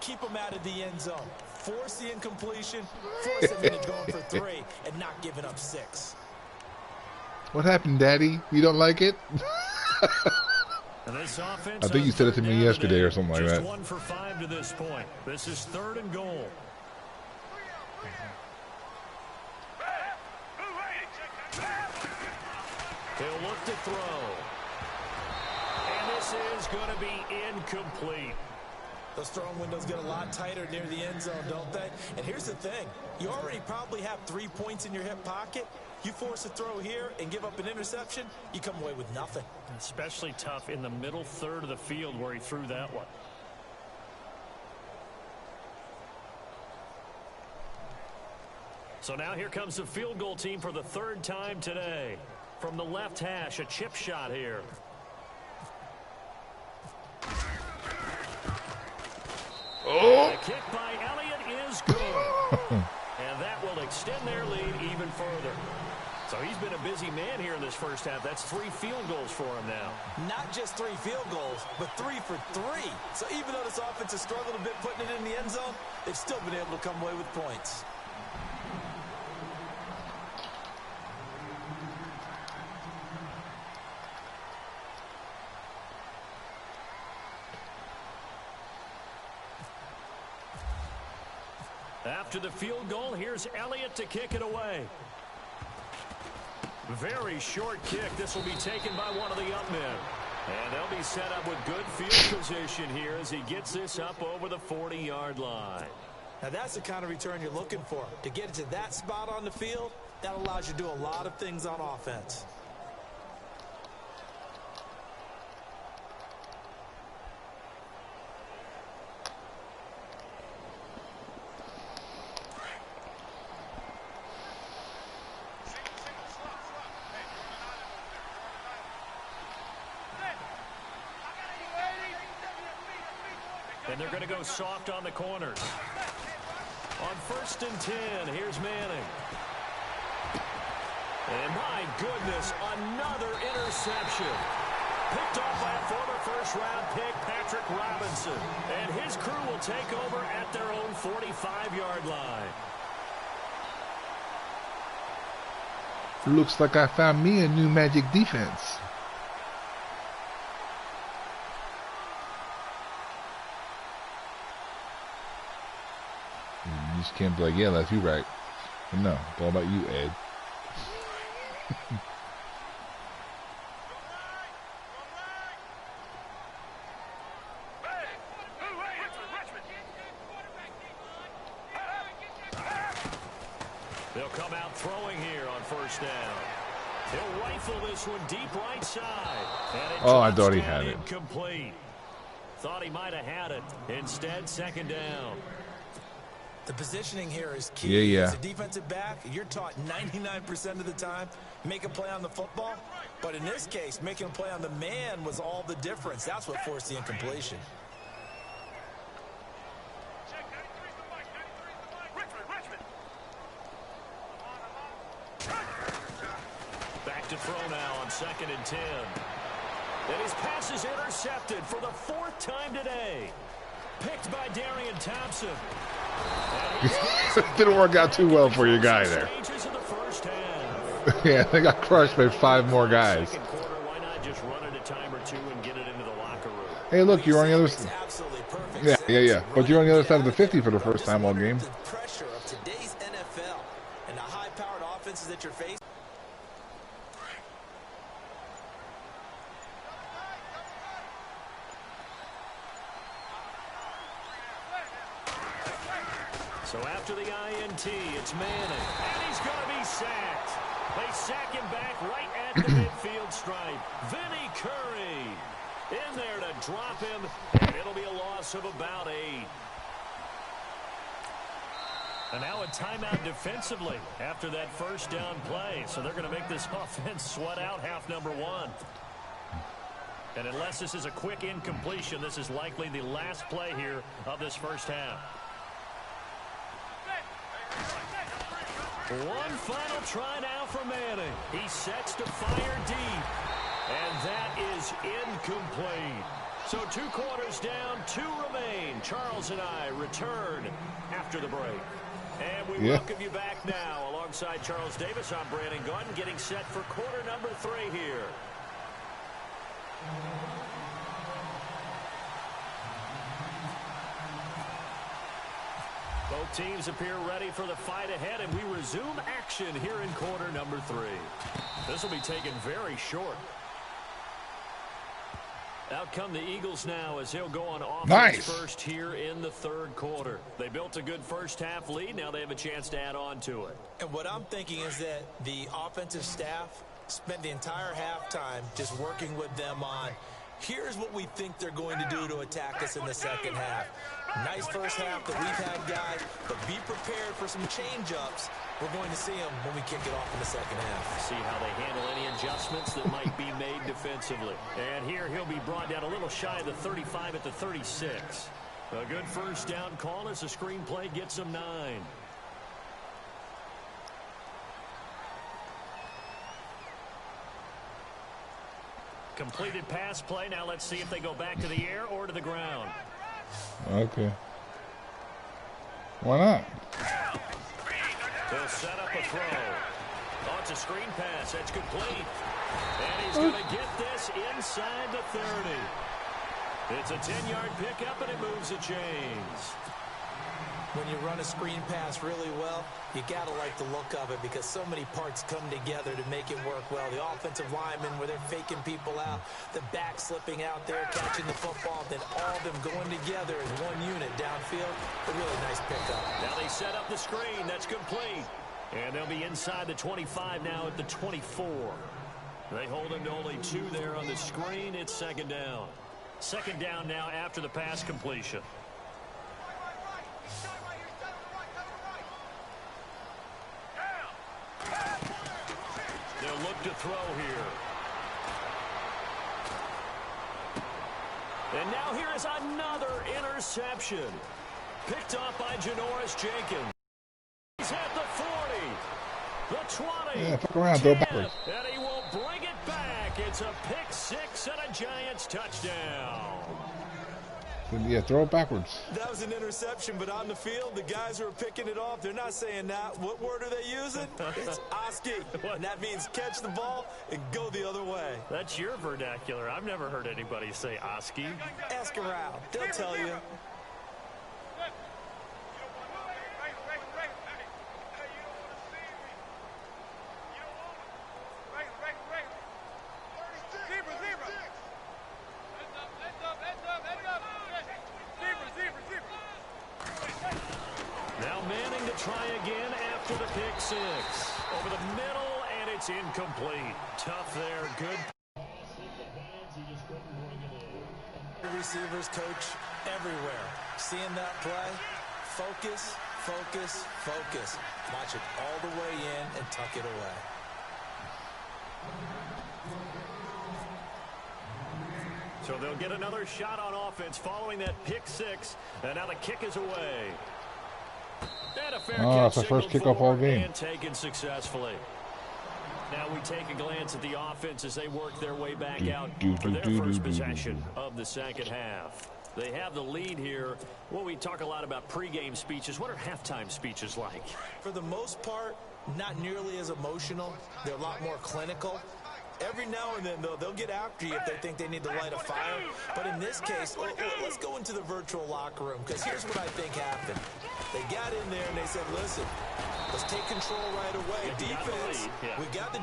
keep them out of the end zone. Force the incompletion, force them into going for 3, and not giving up 6. What happened, Daddy? You don't like it? This offense I think you said it to me yesterday or something like that. Just 1 for 5 to this point. This is 3rd and goal. He'll look to throw. And this is going to be incomplete. Those throwing windows get a lot tighter near the end zone, don't they? And here's the thing. You already probably have 3 points in your hip pocket. You force a throw here and give up an interception, you come away with nothing. Especially tough in the middle 3rd of the field where he threw that one. So now here comes the field goal team for the 3rd time today. From the left hash, a chip shot here. Oh! The kick by Elliott is good. And that will extend their lead even further. So he's been a busy man here in this 1st half. That's 3 field goals for him now. Not just 3 field goals, but 3 for 3. So even though this offense has struggled a bit putting it in the end zone, they've still been able to come away with points. After the field goal, here's Elliott to kick it away. Very short kick. This will be taken by one of the up men. And they'll be set up with good field position here as he gets this up over the 40-yard line. Now that's the kind of return you're looking for. To get it to that spot on the field, that allows you to do a lot of things on offense. And they're going to go soft on the corners. On 1st and 10, here's Manning. And my goodness, another interception. Picked off by a former 1st-round pick, Patrick Robinson. And his crew will take over at their own 45-yard line. Looks like I found me a new magic defense. You just can't be like, yeah, that's you right. But no, it's all about you, Ed. They'll come out throwing here on first down. He'll rifle this one deep right side. Oh, I thought he had it. Incomplete. Thought he might have had it. Instead, second down. The positioning here is key. Yeah. As a defensive back, you're taught 99% of the time, make a play on the football. But in this case, making a play on the man was all the difference. That's what forced the incompletion. Back to throw now on 2nd and 10. And his pass is intercepted for the 4th time today. Picked by Darian Thompson. Didn't work out too well for your guy there. Yeah, they got crushed by 5 more guys. Why not just run it a time or two and get it into the locker room? Hey, look, you're on the other side. Yeah. But you're on the other side of the 50 for the first time all game. The pressure of today's NFL and the high-powered offenses that you're facing. So after the INT, it's Manning, and he's going to be sacked. They sack him back right at the midfield stripe. Vinny Curry in there to drop him, and it'll be a loss of about 8. And now a timeout defensively after that first down play. So they're going to make this offense sweat out half number 1. And unless this is a quick incompletion, this is likely the last play here of this first half. One final try now for Manning. He sets to fire deep. And that is incomplete. So 2 quarters down, 2 remain. Charles and I return after the break. And we welcome you back now. Alongside Charles Davis, I'm Brandon Gunn, getting set for quarter number 3 here. Both teams appear ready for the fight ahead, and we resume action here in quarter number 3. This will be taken very short. Out come the Eagles now as he'll go on offense first here in the 3rd quarter. They built a good first half lead. Now they have a chance to add on to it. And what I'm thinking is that the offensive staff spent the entire halftime just working with them on, here's what we think they're going to do to attack us in the second half. Nice first half that we've had, guys, but be prepared for some change-ups. We're going to see them when we kick it off in the second half. See how they handle any adjustments that might be made defensively. And here he'll be brought down a little shy of the 35 at the 36. A good first down call as the screenplay gets him 9. Completed pass play. Now let's see if they go back to the air or to the ground. Okay. Why not? They'll set up a throw. Oh, it's a screen pass. That's complete. And he's going to get this inside the 30. It's a 10-yard pickup, and it moves the chains. When you run a screen pass really well, you got to like the look of it because so many parts come together to make it work well. The offensive linemen where they're faking people out, the back slipping out there, catching the football, then all of them going together as one unit downfield. A really nice pickup. Now they set up the screen. That's complete. And they'll be inside the 25 now at the 24. They hold him to only 2 there on the screen. It's second down. Second down now after the pass completion. They'll look to throw here. And now here is another interception. Picked off by Janoris Jenkins. He's at the 40. The 20. Yeah, fuck around, throw it backwards. And he will bring it back. It's a pick 6 and a Giants touchdown. Yeah, throw it backwards. That was an interception, but on the field, the guys who are picking it off, they're not saying that. What word are they using? It's Oski. And that means catch the ball and go the other way. That's your vernacular. I've never heard anybody say Oski. Ask around. They'll tell you. with a pick six. Over the middle, and it's incomplete. Tough there. Good. Receivers coach everywhere. Seeing that play, focus, focus, focus. Watch it all the way in and tuck it away. So they'll get another shot on offense following that pick six. And now the kick is away. And a fair catch, that's the first kickoff all game. And taken successfully. Now we take a glance at the offense as they work their way back out for their first possession of the second half. They have the lead here. Well, we talk a lot about pregame speeches. What are halftime speeches like? For the most part, not nearly as emotional. They're a lot more clinical. Every now and then, though, they'll get after you if they think they need to light a fire. But in this case, let's go into the virtual locker room, because here's what I think happened. They got in there and they said, listen, let's take control right away. Defense, we got the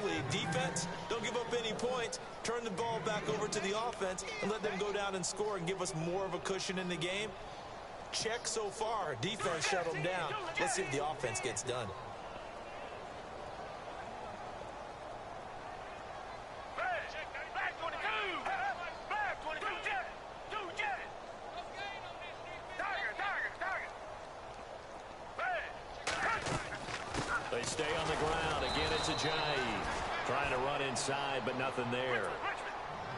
lead. Defense, don't give up any points. Turn the ball back over to the offense and let them go down and score and give us more of a cushion in the game. Check so far. Defense shut them down. Let's see if the offense gets done. They stay on the ground. Again, it's Ajayi. Trying to run inside, but nothing there.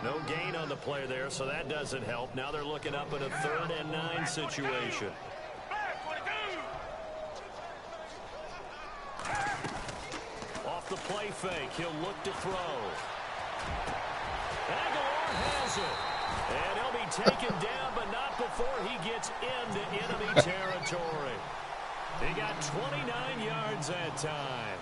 No gain on the play there, so that doesn't help. Now they're looking up at a 3rd and 9 situation. Off the play fake, he'll look to throw. Aguilar has it. And he'll be taken down, but not before he gets into enemy territory. He got 29 yards that time.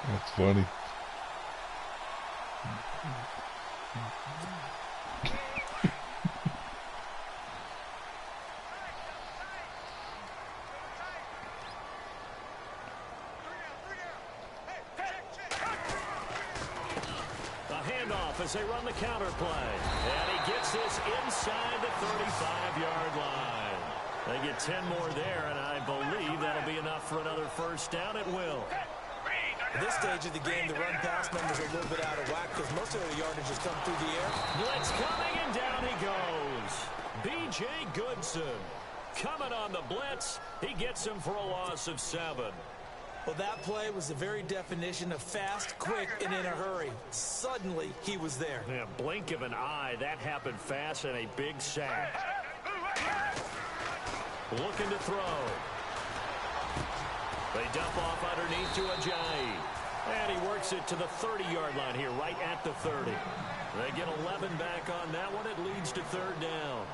That's funny. As they run the counter play. And he gets this inside the 35-yard line. They get 10 more there, and I believe that'll be enough for another first down at will. At this stage of the game, the run-pass numbers are a little bit out of whack because most of the yardage has come through the air. Blitz coming, and down he goes. B.J. Goodson coming on the blitz. He gets him for a loss of 7. Well, that play was the very definition of fast, quick, and in a hurry. Suddenly, he was there. Yeah, blink of an eye. That happened fast and a big sack. Looking to throw. They dump off underneath to Ajayi. And he works it to the 30-yard line here, right at the 30. They get 11 back on that one. It leads to 3rd down.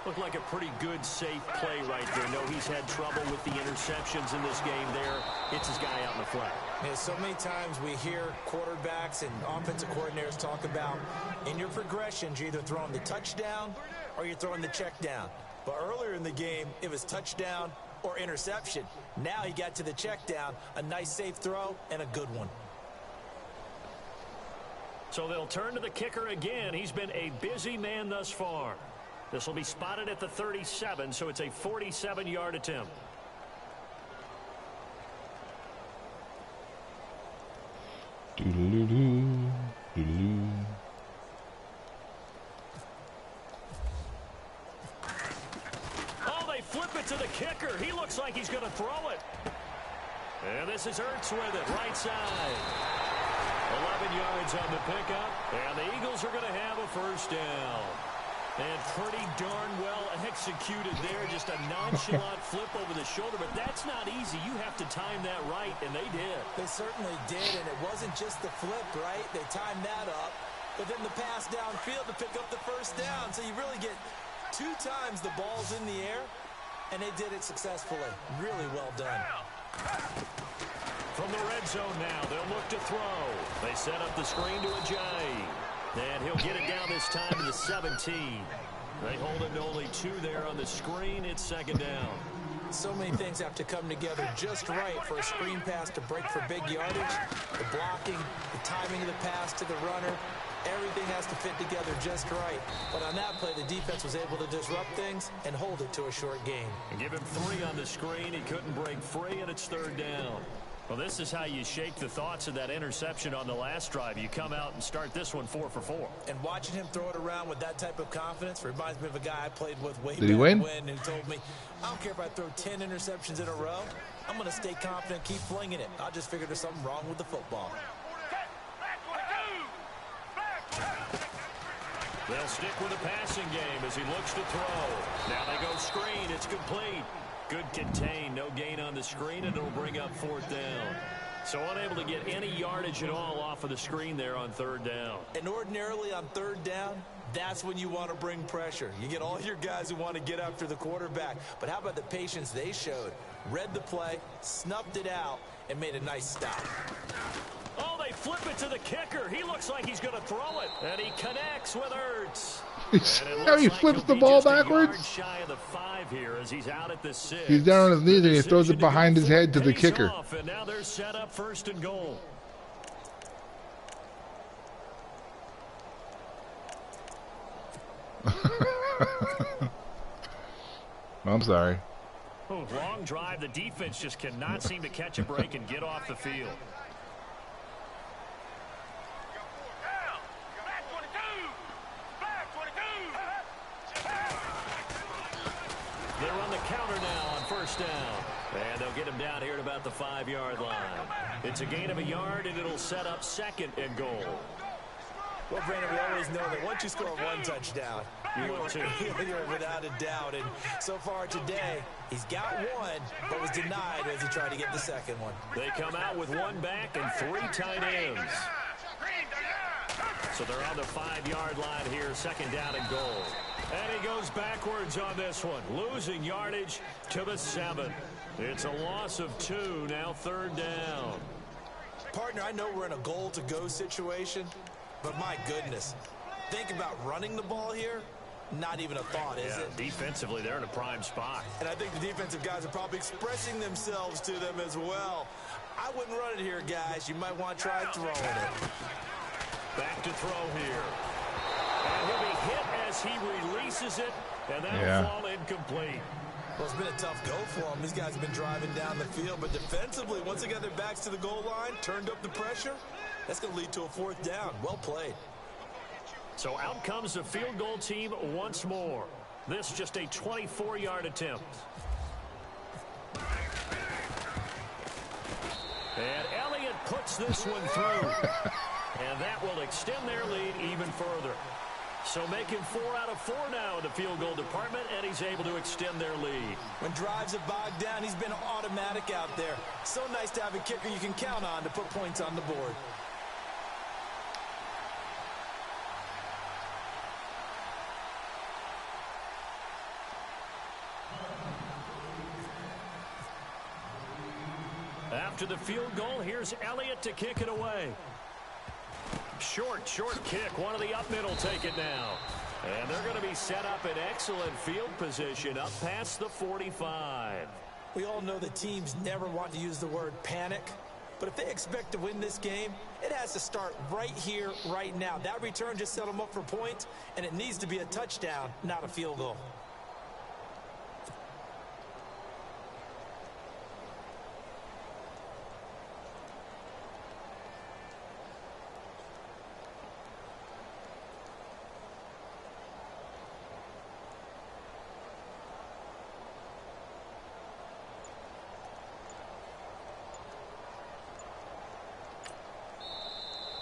Looked like a pretty good, safe play right there. No, he's had trouble with the interceptions in this game there. It's his guy out in the flat. Yeah, so many times we hear quarterbacks and offensive coordinators talk about in your progressions, you're either throwing the touchdown or you're throwing the check down. But earlier in the game, it was touchdown or interception. Now he got to the check down, a nice safe throw, and a good one. So they'll turn to the kicker again. He's been a busy man thus far. This will be spotted at the 37, so it's a 47-yard attempt. Doo-doo-doo, doo-doo. Oh, they flip it to the kicker. He looks like he's going to throw it. And this is Ertz with it, right side. 11 yards on the pickup, and the Eagles are going to have a first down. And pretty darn well executed there. Just a nonchalant flip over the shoulder. But that's not easy. You have to time that right, and they did. They certainly did, and it wasn't just the flip, right? They timed that up. But then the pass downfield to pick up the first down. So you really get 2 times the ball's in the air, and they did it successfully. Really well done. From the red zone now, they'll look to throw. They set up the screen to Ajayi. And he'll get it down this time to the 17. They hold him to only 2 there on the screen. It's 2nd down. So many things have to come together just right for a screen pass to break for big yardage. The blocking, the timing of the pass to the runner, Everything has to fit together just right. But on that play, the defense was able to disrupt things and hold it to a short game. And give him 3 on the screen. He couldn't break free, and it's 3rd down. Well, this is how you shake the thoughts of that interception on the last drive. You come out and start this one 4 for 4. And watching him throw it around with that type of confidence reminds me of a guy I played with way Did he win? Who told me, I don't care if I throw 10 interceptions in a row. I'm going to stay confident, keep flinging it. I just figured there's something wrong with the football. They'll stick with the passing game as he looks to throw. Now they go screen. It's complete. Good contain. No gain on the screen, and it'll bring up 4th down. So unable to get any yardage at all off of the screen there on 3rd down. And ordinarily on 3rd down, that's when you want to bring pressure. You get all your guys who want to get after the quarterback. But how about the patience they showed? Read the play, snuffed it out, and made a nice stop. Oh, they flip it to the kicker. He looks like he's going to throw it. And he connects with Ertz. How he flips the ball backwards? Shy of the 5 here as he's out at the 6. He's down on his knees and he throws it behind his head to the kicker. And now they're set up 1st and goal. I'm sorry. Oh, long drive. The defense just cannot seem to catch a break and get off the field. They're on the counter now on 1st down. And they'll get him down here at about the 5-yard line. It's a gain of a yard, and it'll set up 2nd and goal. Well, Brandon, we always know that once you score 1 touchdown, you're without a doubt. And so far today, he's got 1, but was denied as he tried to get the 2nd one. They come out with 1 back and 3 tight ends. So they're on the 5-yard line here, 2nd down and goal. And he goes backwards on this one, losing yardage to the 7. It's a loss of 2, now 3rd down. Partner, I know we're in a goal-to-go situation, but my goodness, think about running the ball here. Not even a thought, is it? Defensively, they're in a prime spot. And I think the defensive guys are probably expressing themselves to them as well. I wouldn't run it here, guys. You might want to try throwing it. Back to throw here. And he'll be hit as he releases it, and that'll fall incomplete. Well, it's been a tough go for them. These guys have been driving down the field, but defensively, once they got their backs to the goal line, turned up the pressure, that's going to lead to a 4th down. Well played. So out comes the field goal team once more. This just a 24-yard attempt. And Elliott puts this one through. And that will extend their lead even further. So making 4 out of 4 now in the field goal department, and he's able to extend their lead. When drives have bogged down, he's been automatic out there. So nice to have a kicker you can count on to put points on the board. After the field goal, here's Elliott to kick it away. Short kick. One of the up middle take it now. And they're going to be set up in excellent field position up past the 45. We all know that teams never want to use the word panic. But if they expect to win this game, it has to start right here, right now. That return just set them up for points, and it needs to be a touchdown, not a field goal.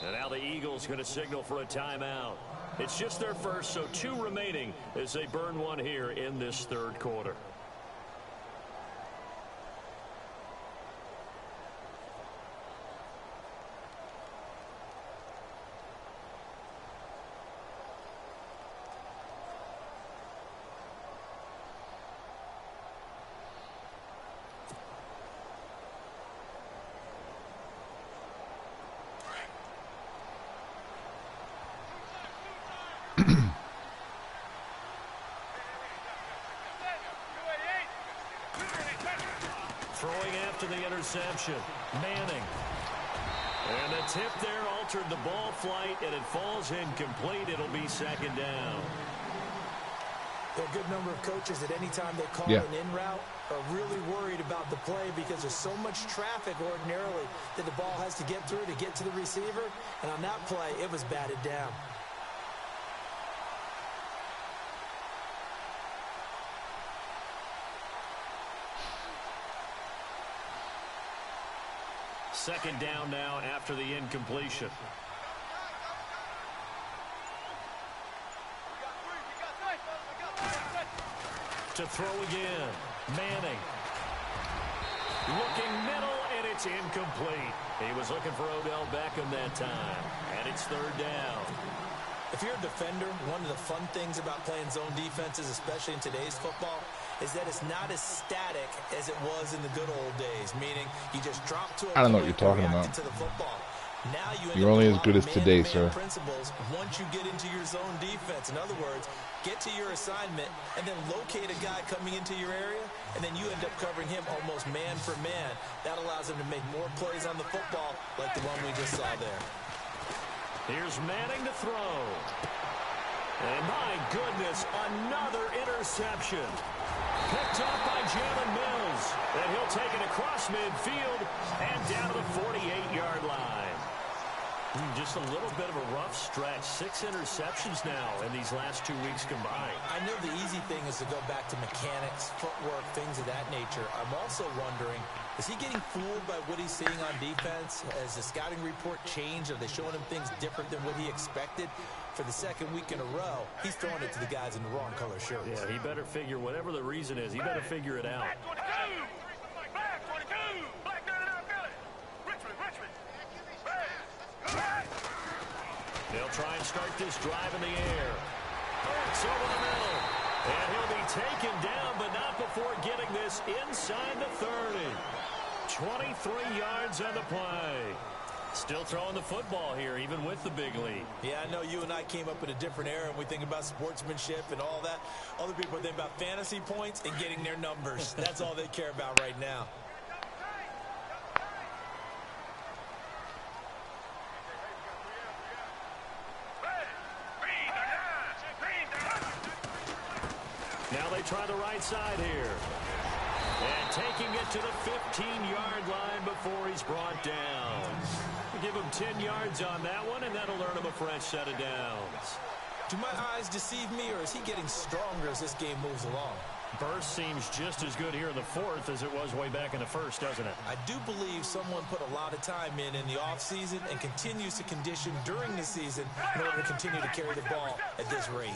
And now the Eagles going to signal for a timeout. It's just their first, so 2 remaining as they burn 1 here in this 3rd quarter. Throwing after the interception, Manning. And the tip there altered the ball flight, and it falls incomplete. It'll be second down. There are a good number of coaches at any time they call an in route are really worried about the play because there's so much traffic ordinarily that the ball has to get through to get to the receiver. And on that play, it was batted down. Second down now after the incompletion. To throw again. Manning. Looking middle, and it's incomplete. He was looking for Odell Beckham that time. And it's third down. If you're a defender, one of the fun things about playing zone defenses, especially in today's football, is that it's not as static as it was in the good old days, meaning you just drop to a I don't know what you're talking about. to the football. Now you're only as good as today, sir. Principles once you get into your zone defense. In other words, get to your assignment and then locate a guy coming into your area, and then you end up covering him almost man for man. That allows him to make more plays on the football like the one we just saw there. Here's Manning to throw. And my goodness, another interception. Picked up by Jalen Mills. And he'll take it across midfield and down to the 48-yard line. Just a little bit of a rough stretch. 6 interceptions now in these last 2 weeks combined. I know the easy thing is to go back to mechanics, footwork, things of that nature. I'm also wondering, is he getting fooled by what he's seeing on defense? Has the scouting report changed? Are they showing him things different than what he expected? For the second week in a row, he's throwing it to the guys in the wrong color shirts. Yeah, he better figure, whatever the reason is, he better figure it out. They'll try and start this drive in the air. It's over the middle. And he'll be taken down, but not before getting this inside the 30. 23 yards on the play. Still throwing the football here, even with the big lead. Yeah, I know you and I came up in a different era, and we think about sportsmanship and all that. Other people think about fantasy points and getting their numbers. That's all they care about right now. Now they try the right side here. And taking it to the 15-yard line before he's brought down. Give him 10 yards on that one, and that'll earn him a fresh set of downs. Do my eyes deceive me, or is he getting stronger as this game moves along? Burst seems just as good here in the fourth as it was way back in the first, doesn't it? I do believe someone put a lot of time in the offseason and continues to condition during the season in order to continue to carry the ball at this rate.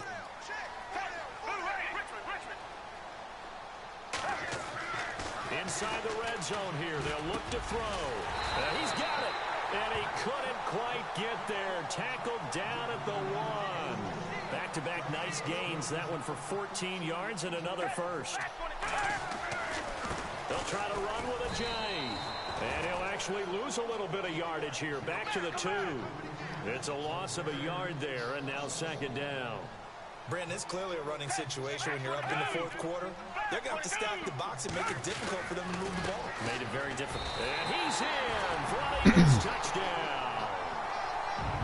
Inside the red zone here, they'll look to throw. He's got it, and he couldn't quite get there. Tackled down at the 1. Back-to-back nice gains. That one for 14 yards and another first. They'll try to run with a J. And he'll actually lose a little bit of yardage here. Back to the 2. It's a loss of a yard there, and now second down. Brandon, it's clearly a running situation when you're up in the fourth quarter. They're going to have to stack the box and make it difficult for them to move the ball. Made it very difficult. And he's in for an Eagles touchdown.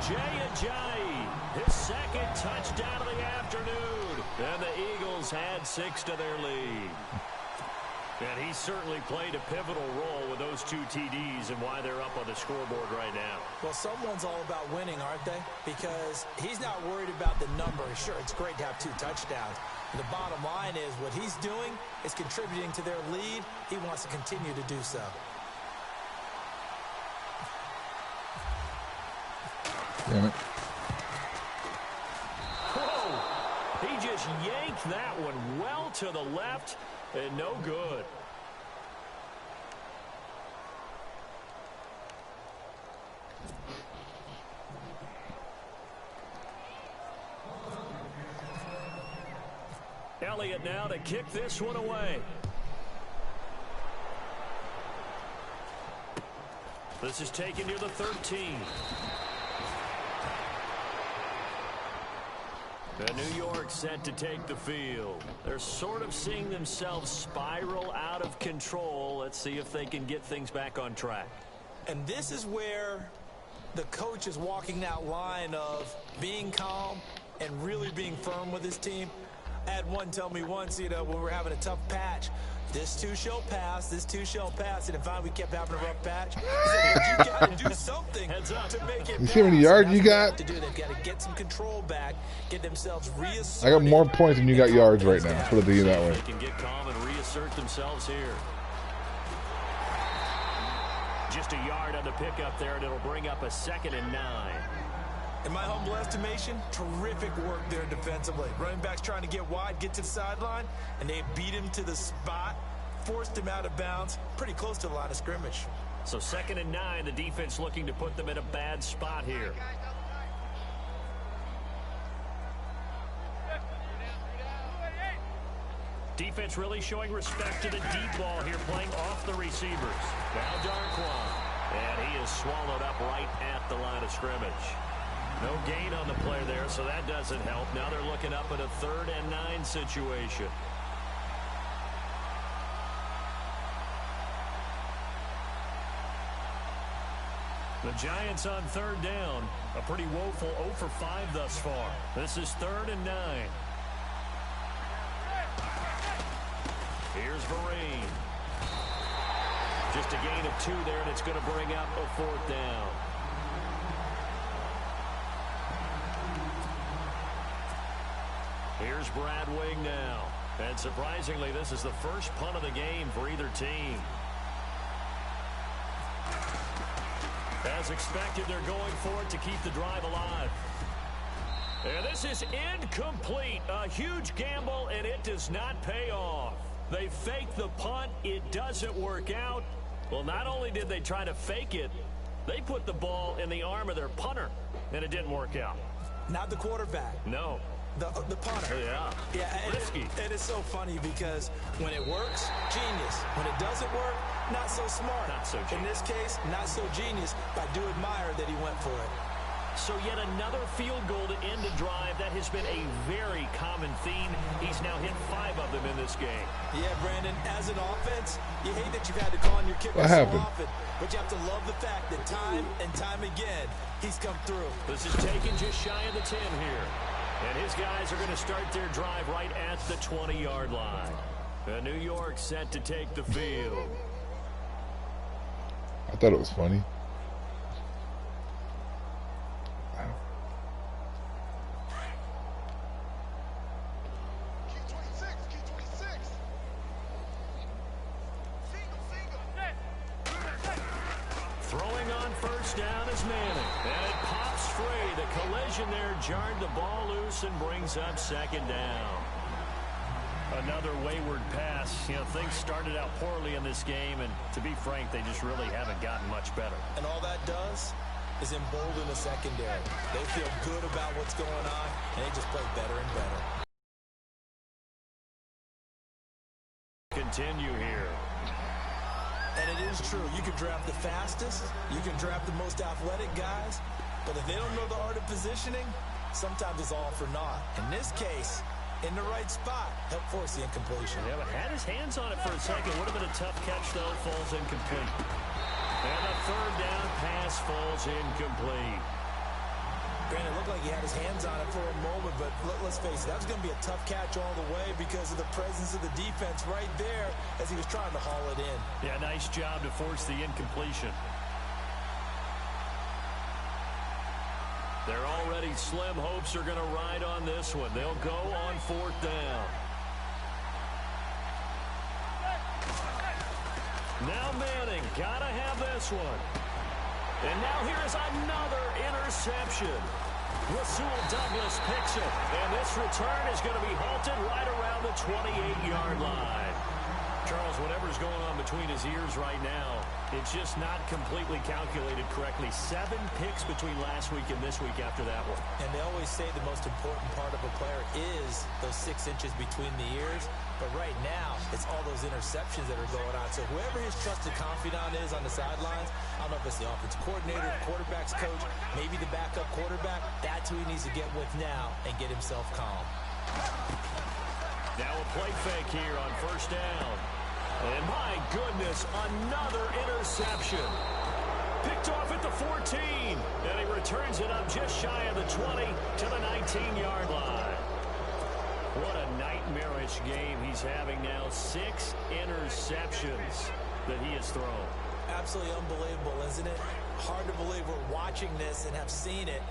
Jay Ajayi, his second touchdown of the afternoon. And the Eagles had 6 to their lead. And he certainly played a pivotal role with those 2 TDs and why they're up on the scoreboard right now. Well, someone's all about winning, aren't they? Because he's not worried about the number. Sure, it's great to have 2 touchdowns. And the bottom line is what he's doing is contributing to their lead. He wants to continue to do so. Damn it. Whoa! He just yanked that one well to the left. And no good. Elliott now to kick this one away. This is taken near the 13. And New York set to take the field. They're sort of seeing themselves spiral out of control. Let's see if they can get things back on track. And this is where the coach is walking that line of being calm and really being firm with his team. I had one tell me once, you know, when we were having a tough patch, this too shall pass, this too shall pass. And if we kept having a rough patch, he said, you got to do something to make it. You see how many yards you got? They've got to get some control back, get themselves reasserted. I got more points than you got yards right now. Put it to you that way. They can get calm and reassert themselves here. Just a yard on the pickup there, and it'll bring up a 2nd and 9. In my humble estimation, terrific work there defensively. Running backs trying to get wide, get to the sideline, and they beat him to the spot, forced him out of bounds, pretty close to the line of scrimmage. So 2nd and 9, the defense looking to put them in a bad spot here. Defense really showing respect to the deep ball here, playing off the receivers. Now Darquan, and he is swallowed up right at the line of scrimmage. No gain on the play there, so that doesn't help. Now they're looking up at a 3rd and 9 situation. The Giants on 3rd down. A pretty woeful 0 for 5 thus far. This is 3rd and 9. Here's Vereen. Just a gain of 2 there, and it's going to bring up a 4th down. Here's Brad Wing now. And surprisingly, this is the first punt of the game for either team. As expected, they're going for it to keep the drive alive. And this is incomplete. A huge gamble, and it does not pay off. They fake the punt. It doesn't work out. Well, not only did they try to fake it, they put the ball in the arm of their punter, and it didn't work out. Not the quarterback. No. The punter. Yeah, risky. And it's so funny because when it works, genius. When it doesn't work, not so smart. Not so genius. In this case, not so genius, but I do admire that he went for it. So yet another field goal to end a drive. That has been a very common theme. He's now hit 5 of them in this game. Yeah, Brandon, as an offense, you hate that you've had to call on your kicker so often, but you have to love the fact that time and time again, he's come through. This is taken just shy of the 10 here. And his guys are going to start their drive right at the 20-yard line. New York set to take the field. I thought it was funny. Throwing on 1st down is Manning. And it pops free. The collision there jarred the ball loose and brings up 2nd down. Another wayward pass. You know, things started out poorly in this game, and to be frank, they just really haven't gotten much better. And all that does is embolden the secondary. They feel good about what's going on, and they just play better and better. Continue here. And it is true. You can draft the fastest. You can draft the most athletic guys. But if they don't know the art of positioning, sometimes it's all for naught. In this case, in the right spot, help force the incompletion. Yeah, but had his hands on it for a second. Would have been a tough catch, though. Falls incomplete. And a 3rd down pass falls incomplete. Granted, it looked like he had his hands on it for a moment, but let's face it, that was going to be a tough catch all the way because of the presence of the defense right there as he was trying to haul it in. Yeah, nice job to force the incompletion. Their already slim hopes are going to ride on this one. They'll go on 4th down. Now Manning, gotta have this one. And now here's another interception. Rasul Douglas picks it. And this return is going to be halted right around the 28-yard line. Charles, whatever's going on between his ears right now, it's just not completely calculated correctly. 7 picks between last week and this week after that one. And they always say the most important part of a player is those 6 inches between the ears. But right now, it's all those interceptions that are going on. So whoever his trusted confidant is on the sidelines, I don't know if it's the offensive coordinator, the quarterback's coach, maybe the backup quarterback, that's who he needs to get with now and get himself calm. Now a play fake here on 1st down. And my goodness, another interception. Picked off at the 14. And he returns it up just shy of the 20 to the 19-yard line. What a nightmarish game he's having now. 6 interceptions that he has thrown. Absolutely unbelievable, isn't it? Hard to believe we're watching this and have seen it,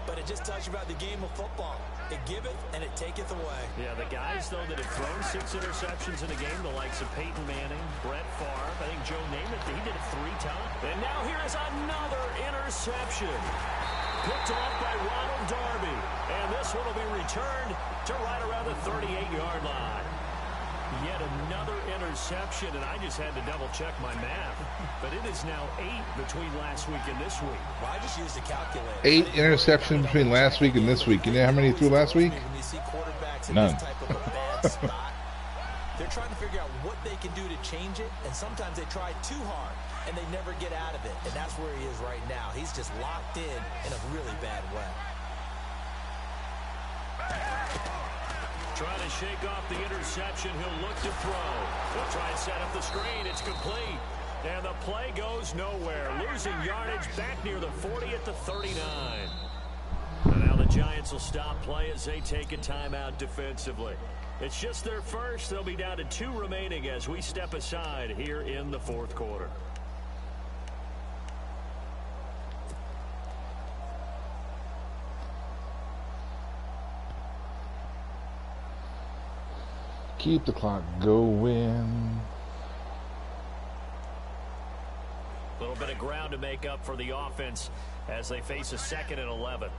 but it just tells you about the game of football. It giveth and it taketh away. Yeah, the guys, though, that have thrown 6 interceptions in a game, the likes of Peyton Manning, Brett Favre, I think Joe Namath, he did it 3 times. And now here is another interception. Picked off by Ronald Darby. And this one will be returned to right around the 38-yard line. Yet another interception, and I just had to double-check my math. But it is now 8 between last week and this week. Well, I just used a calculator. 8 interceptions between last week and this week. You know how many he threw last week? When you see quarterbacks in None. this type of a bad spot, they're trying to figure out what they can do to change it, and sometimes they try too hard, and they never get out of it. And that's where he is right now. He's just locked in a really bad way. Trying to shake off the interception. He'll look to throw. He'll try and set up the screen. It's complete. And the play goes nowhere. Losing yardage back near the 40 at the 39. And now the Giants will stop play as they take a timeout defensively. It's just their first. They'll be down to 2 remaining as we step aside here in the 4th quarter. Keep the clock going. A little bit of ground to make up for the offense as they face a 2nd and 11.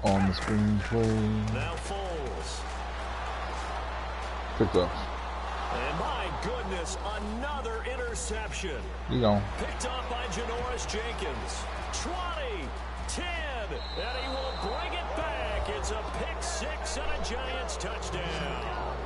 On the screen play. Now Foles. Picked up. And my goodness, another interception. You go. Picked up by Janoris Jenkins. 20, 10, and he will bring it back. It's a pick 6 and a Giants touchdown.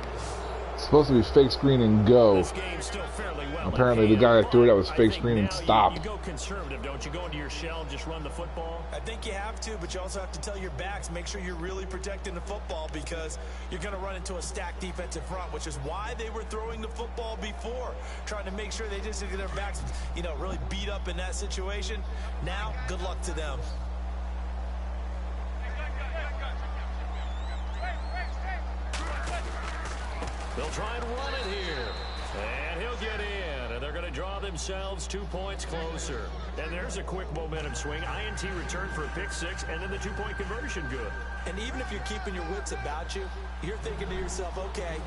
It's supposed to be fake screen and go. This game's still fairly well. Apparently the guy that threw it out was fake screen and stop. You go conservative, don't you? Go into your shell and just run the football? I think you have to, but you also have to tell your backs, make sure you're really protecting the football because you're going to run into a stacked defensive front, which is why they were throwing the football before, trying to make sure they just get their backs, really beat up in that situation. Now, good luck to them. They'll try and run it here. And he'll get in. And they're going to draw themselves 2 points closer. And there's a quick momentum swing. INT return for a pick 6, and then the 2-point conversion good. And even if you're keeping your wits about you, you're thinking to yourself, okay,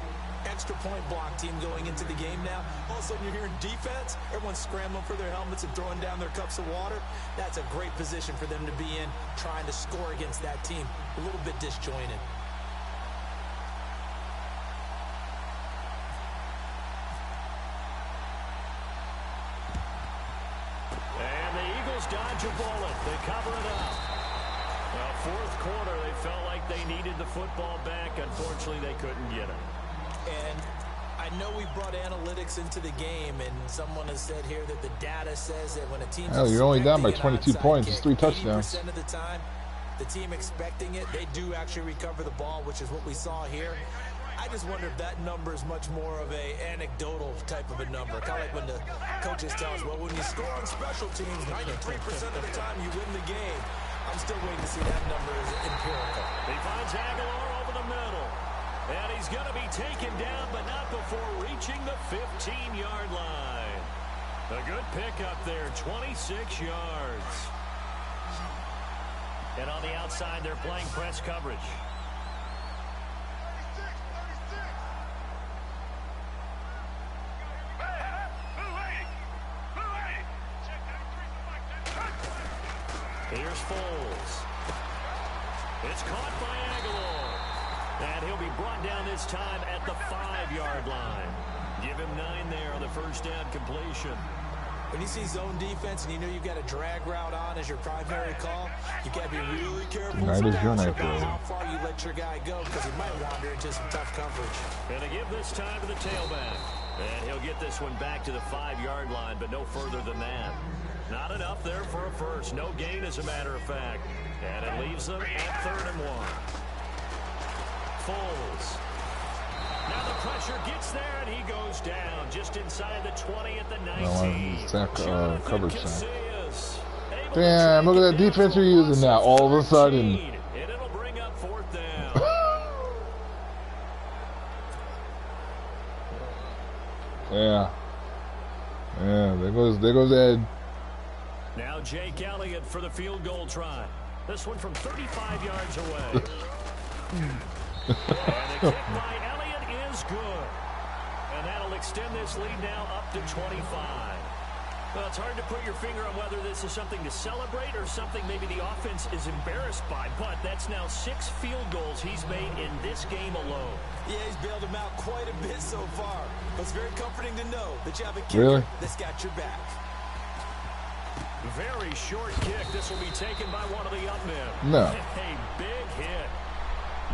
extra point block team going into the game now. All of a sudden you're hearing defense. Everyone's scrambling for their helmets and throwing down their cups of water. That's a great position for them to be in, trying to score against that team. A little bit disjointed. Dodge a bullet. They cover it up. Well, 4th quarter, they felt like they needed the football back. Unfortunately, they couldn't get it. And I know we brought analytics into the game, and someone has said here that the data says that when a team... Hell, you're only down by 22 points. It's 3 touchdowns. 80% of the time, the team expecting it, they do actually recover the ball, which is what we saw here. I just wonder if that number is much more of a anecdotal type of a number. Kind of like when the coaches tell us, well, when you score on special teams, 93% of the time you win the game. I'm still waiting to see that number is empirical. He finds Aguilar over the middle. And he's going to be taken down, but not before reaching the 15-yard line. A good pickup there, 26 yards. And on the outside, they're playing press coverage. Here's Foles. It's caught by Aguilar. And he'll be brought down this time at the 5-yard line. Give him 9 there on the first down completion. When you see zone defense and you know you've got a drag route on as your primary call, you got to be really careful Tonight is your night, about how far you let your guy go because he might wander into some tough coverage. And to give this time to the tailback. And he'll get this one back to the 5-yard line, but no further than that. Not enough there for a first. No gain, as a matter of fact. And it leaves them at 3rd and 1. Foles. Now the pressure gets there, and he goes down just inside the 20 at the 19. Coverage sack. Damn, look at that defense you're using now. All of a sudden. And it'll bring up 4th down. Yeah. Yeah, there goes Ed. Now Jake Elliott for the field goal try. This one from 35 yards away. And the kick by Elliott is good. And that'll extend this lead now up to 25. Well, it's hard to put your finger on whether this is something to celebrate or something maybe the offense is embarrassed by, but that's now 6 field goals he's made in this game alone. Yeah, he's bailed him out quite a bit so far, but it's very comforting to know that you have a kicker that's got your back. Very short kick. This will be taken by one of the up men. No. A big hit.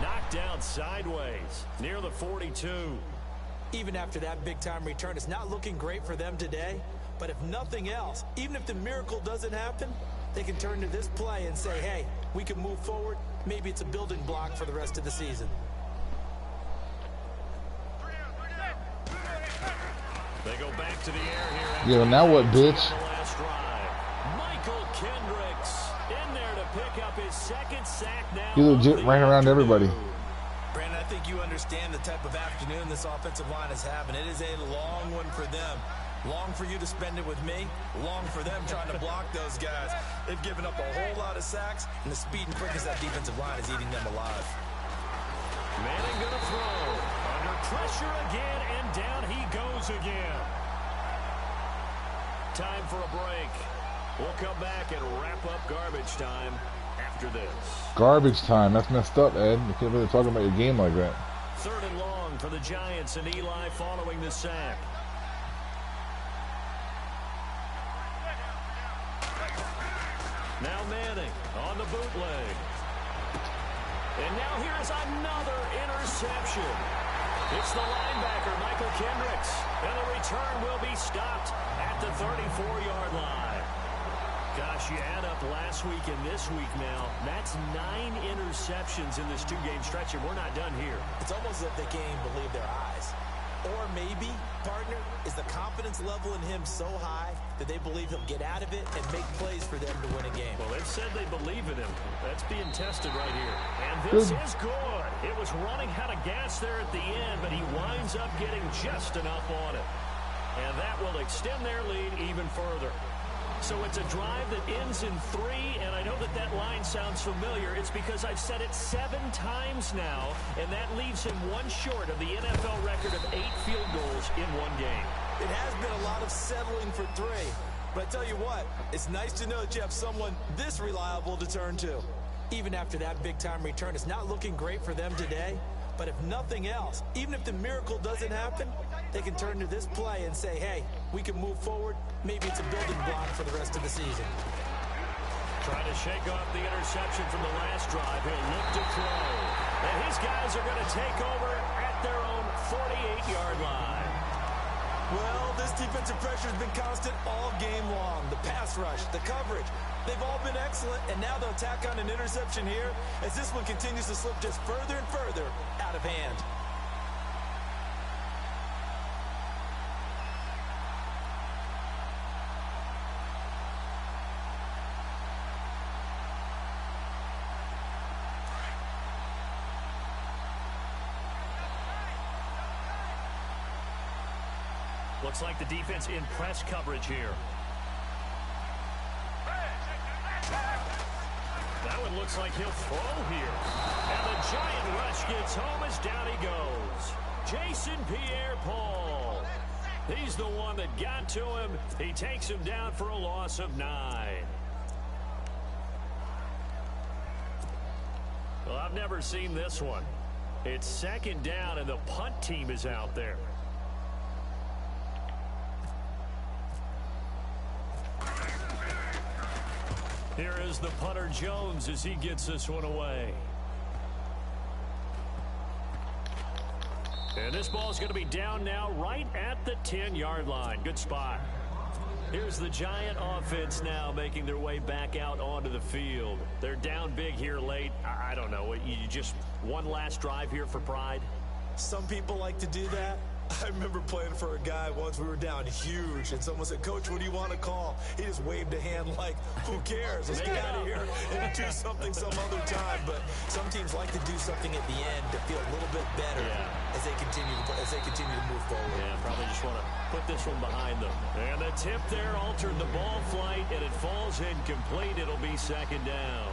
Knocked down sideways near the 42. Even after that big-time return, it's not looking great for them today. But if nothing else, even if the miracle doesn't happen, they can turn to this play and say, hey, we can move forward. Maybe it's a building block for the rest of the season. They go back to the air here. Yeah, now what, bitch? Michael Kendricks in there to pick up his 2nd sack now. He legit ran around everybody. Brandon, I think you understand the type of afternoon this offensive line is having. It is a long one for them. Long for you to spend it with me. Long for them trying to block those guys. They've given up a whole lot of sacks, and the speed and quickness of that defensive line is eating them alive. Manning going to throw. Under pressure again, and down he goes again. Time for a break. We'll come back and wrap up garbage time after this. Garbage time. That's messed up, Ed. You can't really talk about your game like that. 3rd and long for the Giants, and Eli following the sack. Now Manning on the bootleg. And now here's another interception. It's the linebacker, Michael Kendricks. And the return will be stopped at the 34-yard line. Gosh, you add up last week and this week now. That's 9 interceptions in this 2-game stretch, and we're not done here. It's almost as if they can't even believe their eyes. Or maybe, partner, is the confidence level in him so high that they believe he'll get out of it and make plays for them to win a game. Well, they've said they believe in him. That's being tested right here. And this is good. It was running out of gas there at the end, but he winds up getting just enough on it. And that will extend their lead even further. So it's a drive that ends in 3, and I know that that line sounds familiar. It's because I've said it 7 times now, and that leaves him 1 short of the NFL record of 8 field goals in 1 game. It has been a lot of settling for 3, but I tell you what, it's nice to know that you have someone this reliable to turn to. Even after that big-time return, it's not looking great for them today, but if nothing else, even if the miracle doesn't happen, they can turn to this play and say, hey, we can move forward. Maybe it's a building block for the rest of the season. Trying to shake off the interception from the last drive. He'll look to throw. And his guys are going to take over at their own 48-yard line. Well, this defensive pressure has been constant all game long. The pass rush, the coverage, they've all been excellent, and now they'll tack on an interception here as this one continues to slip just further and further out of hand. Looks like the defense in press coverage here. That one looks like he'll throw here. And the giant rush gets home as down he goes. Jason Pierre-Paul. He's the one that got to him. He takes him down for a loss of 9. Well, I've never seen this one. It's 2nd down, and the punt team is out there. Here is the punter Jones as he gets this one away. And this ball is going to be down now right at the 10-yard line. Good spot. Here's the Giant offense now making their way back out onto the field. They're down big here late. I don't know. You just one last drive here for pride? Some people like to do that. I remember playing for a guy once. We were down huge, and someone said, "Coach, what do you want to call?" He just waved a hand like, "Who cares? Let's get out of here and do something some other time." But some teams like to do something at the end to feel a little bit better as they continue to move forward. Yeah, probably just want to put this one behind them. And the tip there altered the ball flight, and it falls incomplete. It'll be second down.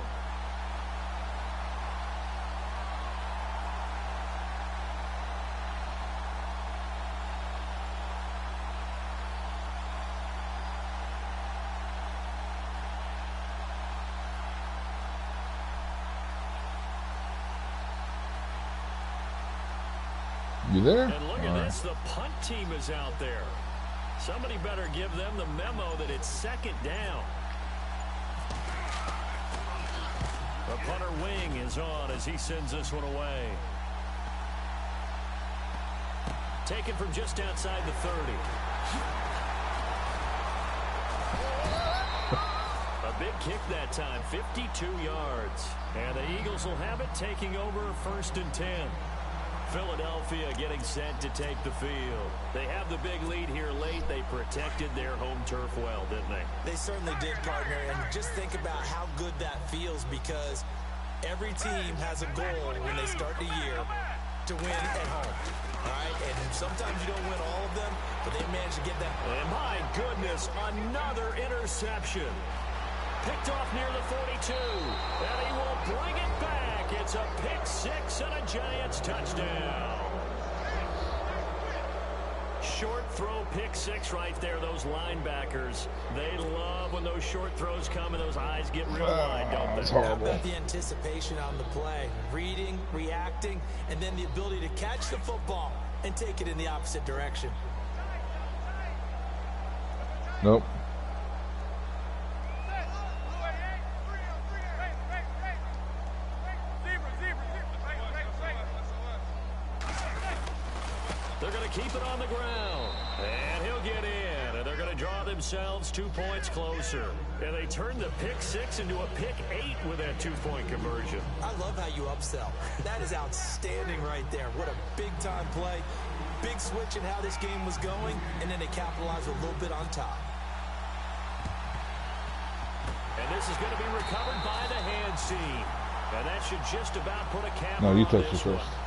You there? And look at this, the punt team is out there. Somebody better give them the memo that it's second down. The punter wing is on as he sends this one away. Taken from just outside the 30. A big kick that time, 52 yards. And the Eagles will have it, taking over 1st and 10. Philadelphia getting set to take the field. They have the big lead here late. They protected their home turf well, didn't they? They certainly did, partner. And just think about how good that feels, because every team has a goal when they start the year to win at home. All right? And sometimes you don't win all of them, but they managed to get that. And my goodness, another interception. Picked off near the 42. And he will bring it back. It's a pick six and a Giants touchdown. Short throw pick six right there. Those linebackers, they love when those short throws come and those eyes get real wide, don't they? How about the anticipation on the play? Reading, reacting, and then the ability to catch the football and take it in the opposite direction. Nope. They're going to keep it on the ground. And he'll get in. And they're going to draw themselves 2 points closer. And they turn the pick six into a pick 8 with that 2-point conversion. I love how you upsell. That is outstanding right there. What a big-time play. Big switch in how this game was going. And then they capitalized a little bit on top. And this is going to be recovered by the hands team. And that should just about put a cap No, on you this touched it first. one.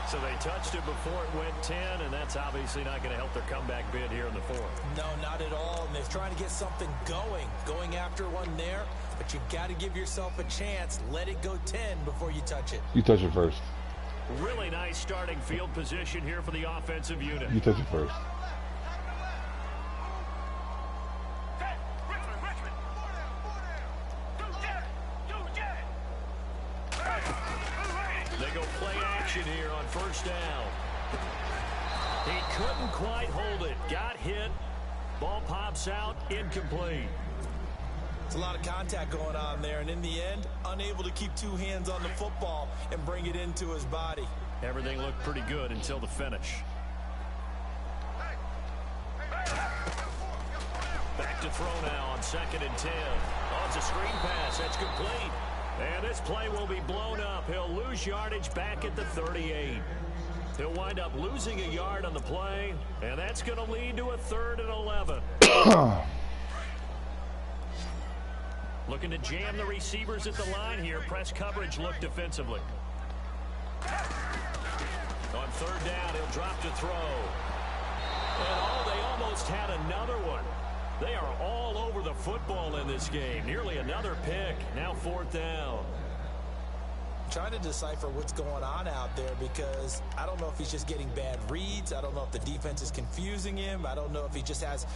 So they touched it before it went 10, and that's obviously not going to help their comeback bid here in the 4th. No, not at all. And they're trying to get something going after one there. But you got to give yourself a chance. Let it go 10 before you touch it. You touch it first. Really nice starting field position here for the offensive unit. You touch it first. They go play action here on 1st down. He couldn't quite hold it. Got hit. Ball pops out. Incomplete. It's a lot of contact going on there. And in the end, unable to keep 2 hands on the football and bring it into his body. Everything looked pretty good until the finish. Back to throw now on 2nd and 10. Oh, it's a screen pass. That's complete. And this play will be blown up. He'll lose yardage back at the 38. He'll wind up losing a yard on the play, and that's going to lead to a 3rd and 11. Looking to jam the receivers at the line here. Press coverage look defensively. On 3rd down, he'll drop to throw. And they almost had another one. They are all over the football in this game. Nearly another pick. Now 4th down. I'm trying to decipher what's going on out there, because I don't know if he's just getting bad reads. I don't know if the defense is confusing him. I don't know if he just has,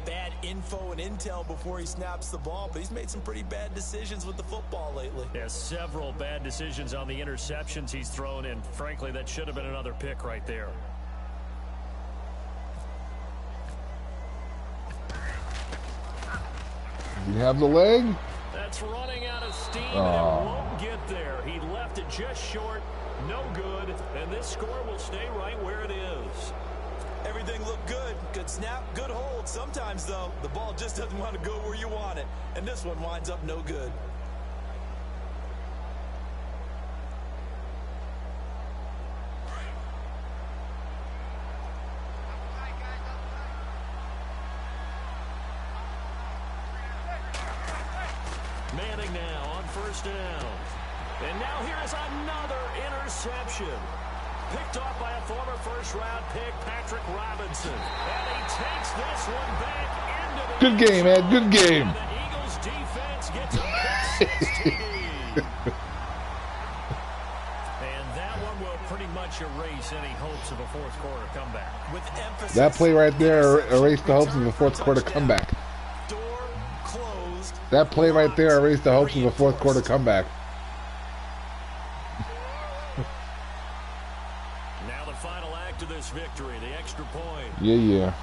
bad info and intel before he snaps the ball. But he's made some pretty bad decisions with the football lately. Yeah, several bad decisions on the interceptions he's thrown in. Frankly, that should have been another pick right there. You have the leg? That's running out of steam, and it won't get there. He left it just short, no good, and this score will stay right where it is. Everything looked good. Good snap, good hold. Sometimes, though, the ball just doesn't want to go where you want it, and this one winds up no good. standing now on first down. And now here is another interception. Picked off by a former first-round pick, Patrick Robinson. And he takes this one back into the good game, man. Good game. And the Eagles defense gets a pick 16. And that one will pretty much erase any hopes of a fourth quarter comeback. With emphasis, That play right there erased the hopes of a fourth quarter comeback. Door closed. That play right there erased the hopes of a fourth quarter comeback. Now the final act of this victory, the extra point. Yeah.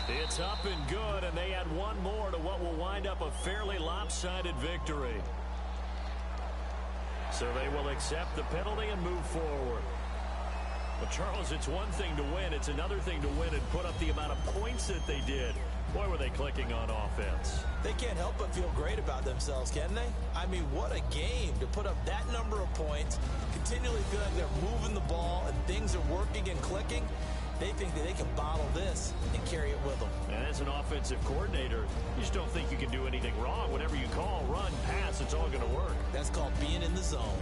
It's up and good, and they add one more to what will wind up a fairly lopsided victory. So they will accept the penalty and move forward. But, Charles, it's one thing to win. It's another thing to win and put up the amount of points that they did. Boy, were they clicking on offense. They can't help but feel great about themselves, can they? I mean, what a game to put up that number of points, continually feel like they're moving the ball and things are working and clicking. They think that they can bottle this and carry it with them. And as an offensive coordinator, you just don't think you can do anything wrong. Whatever you call, run, pass, it's all going to work. That's called being in the zone.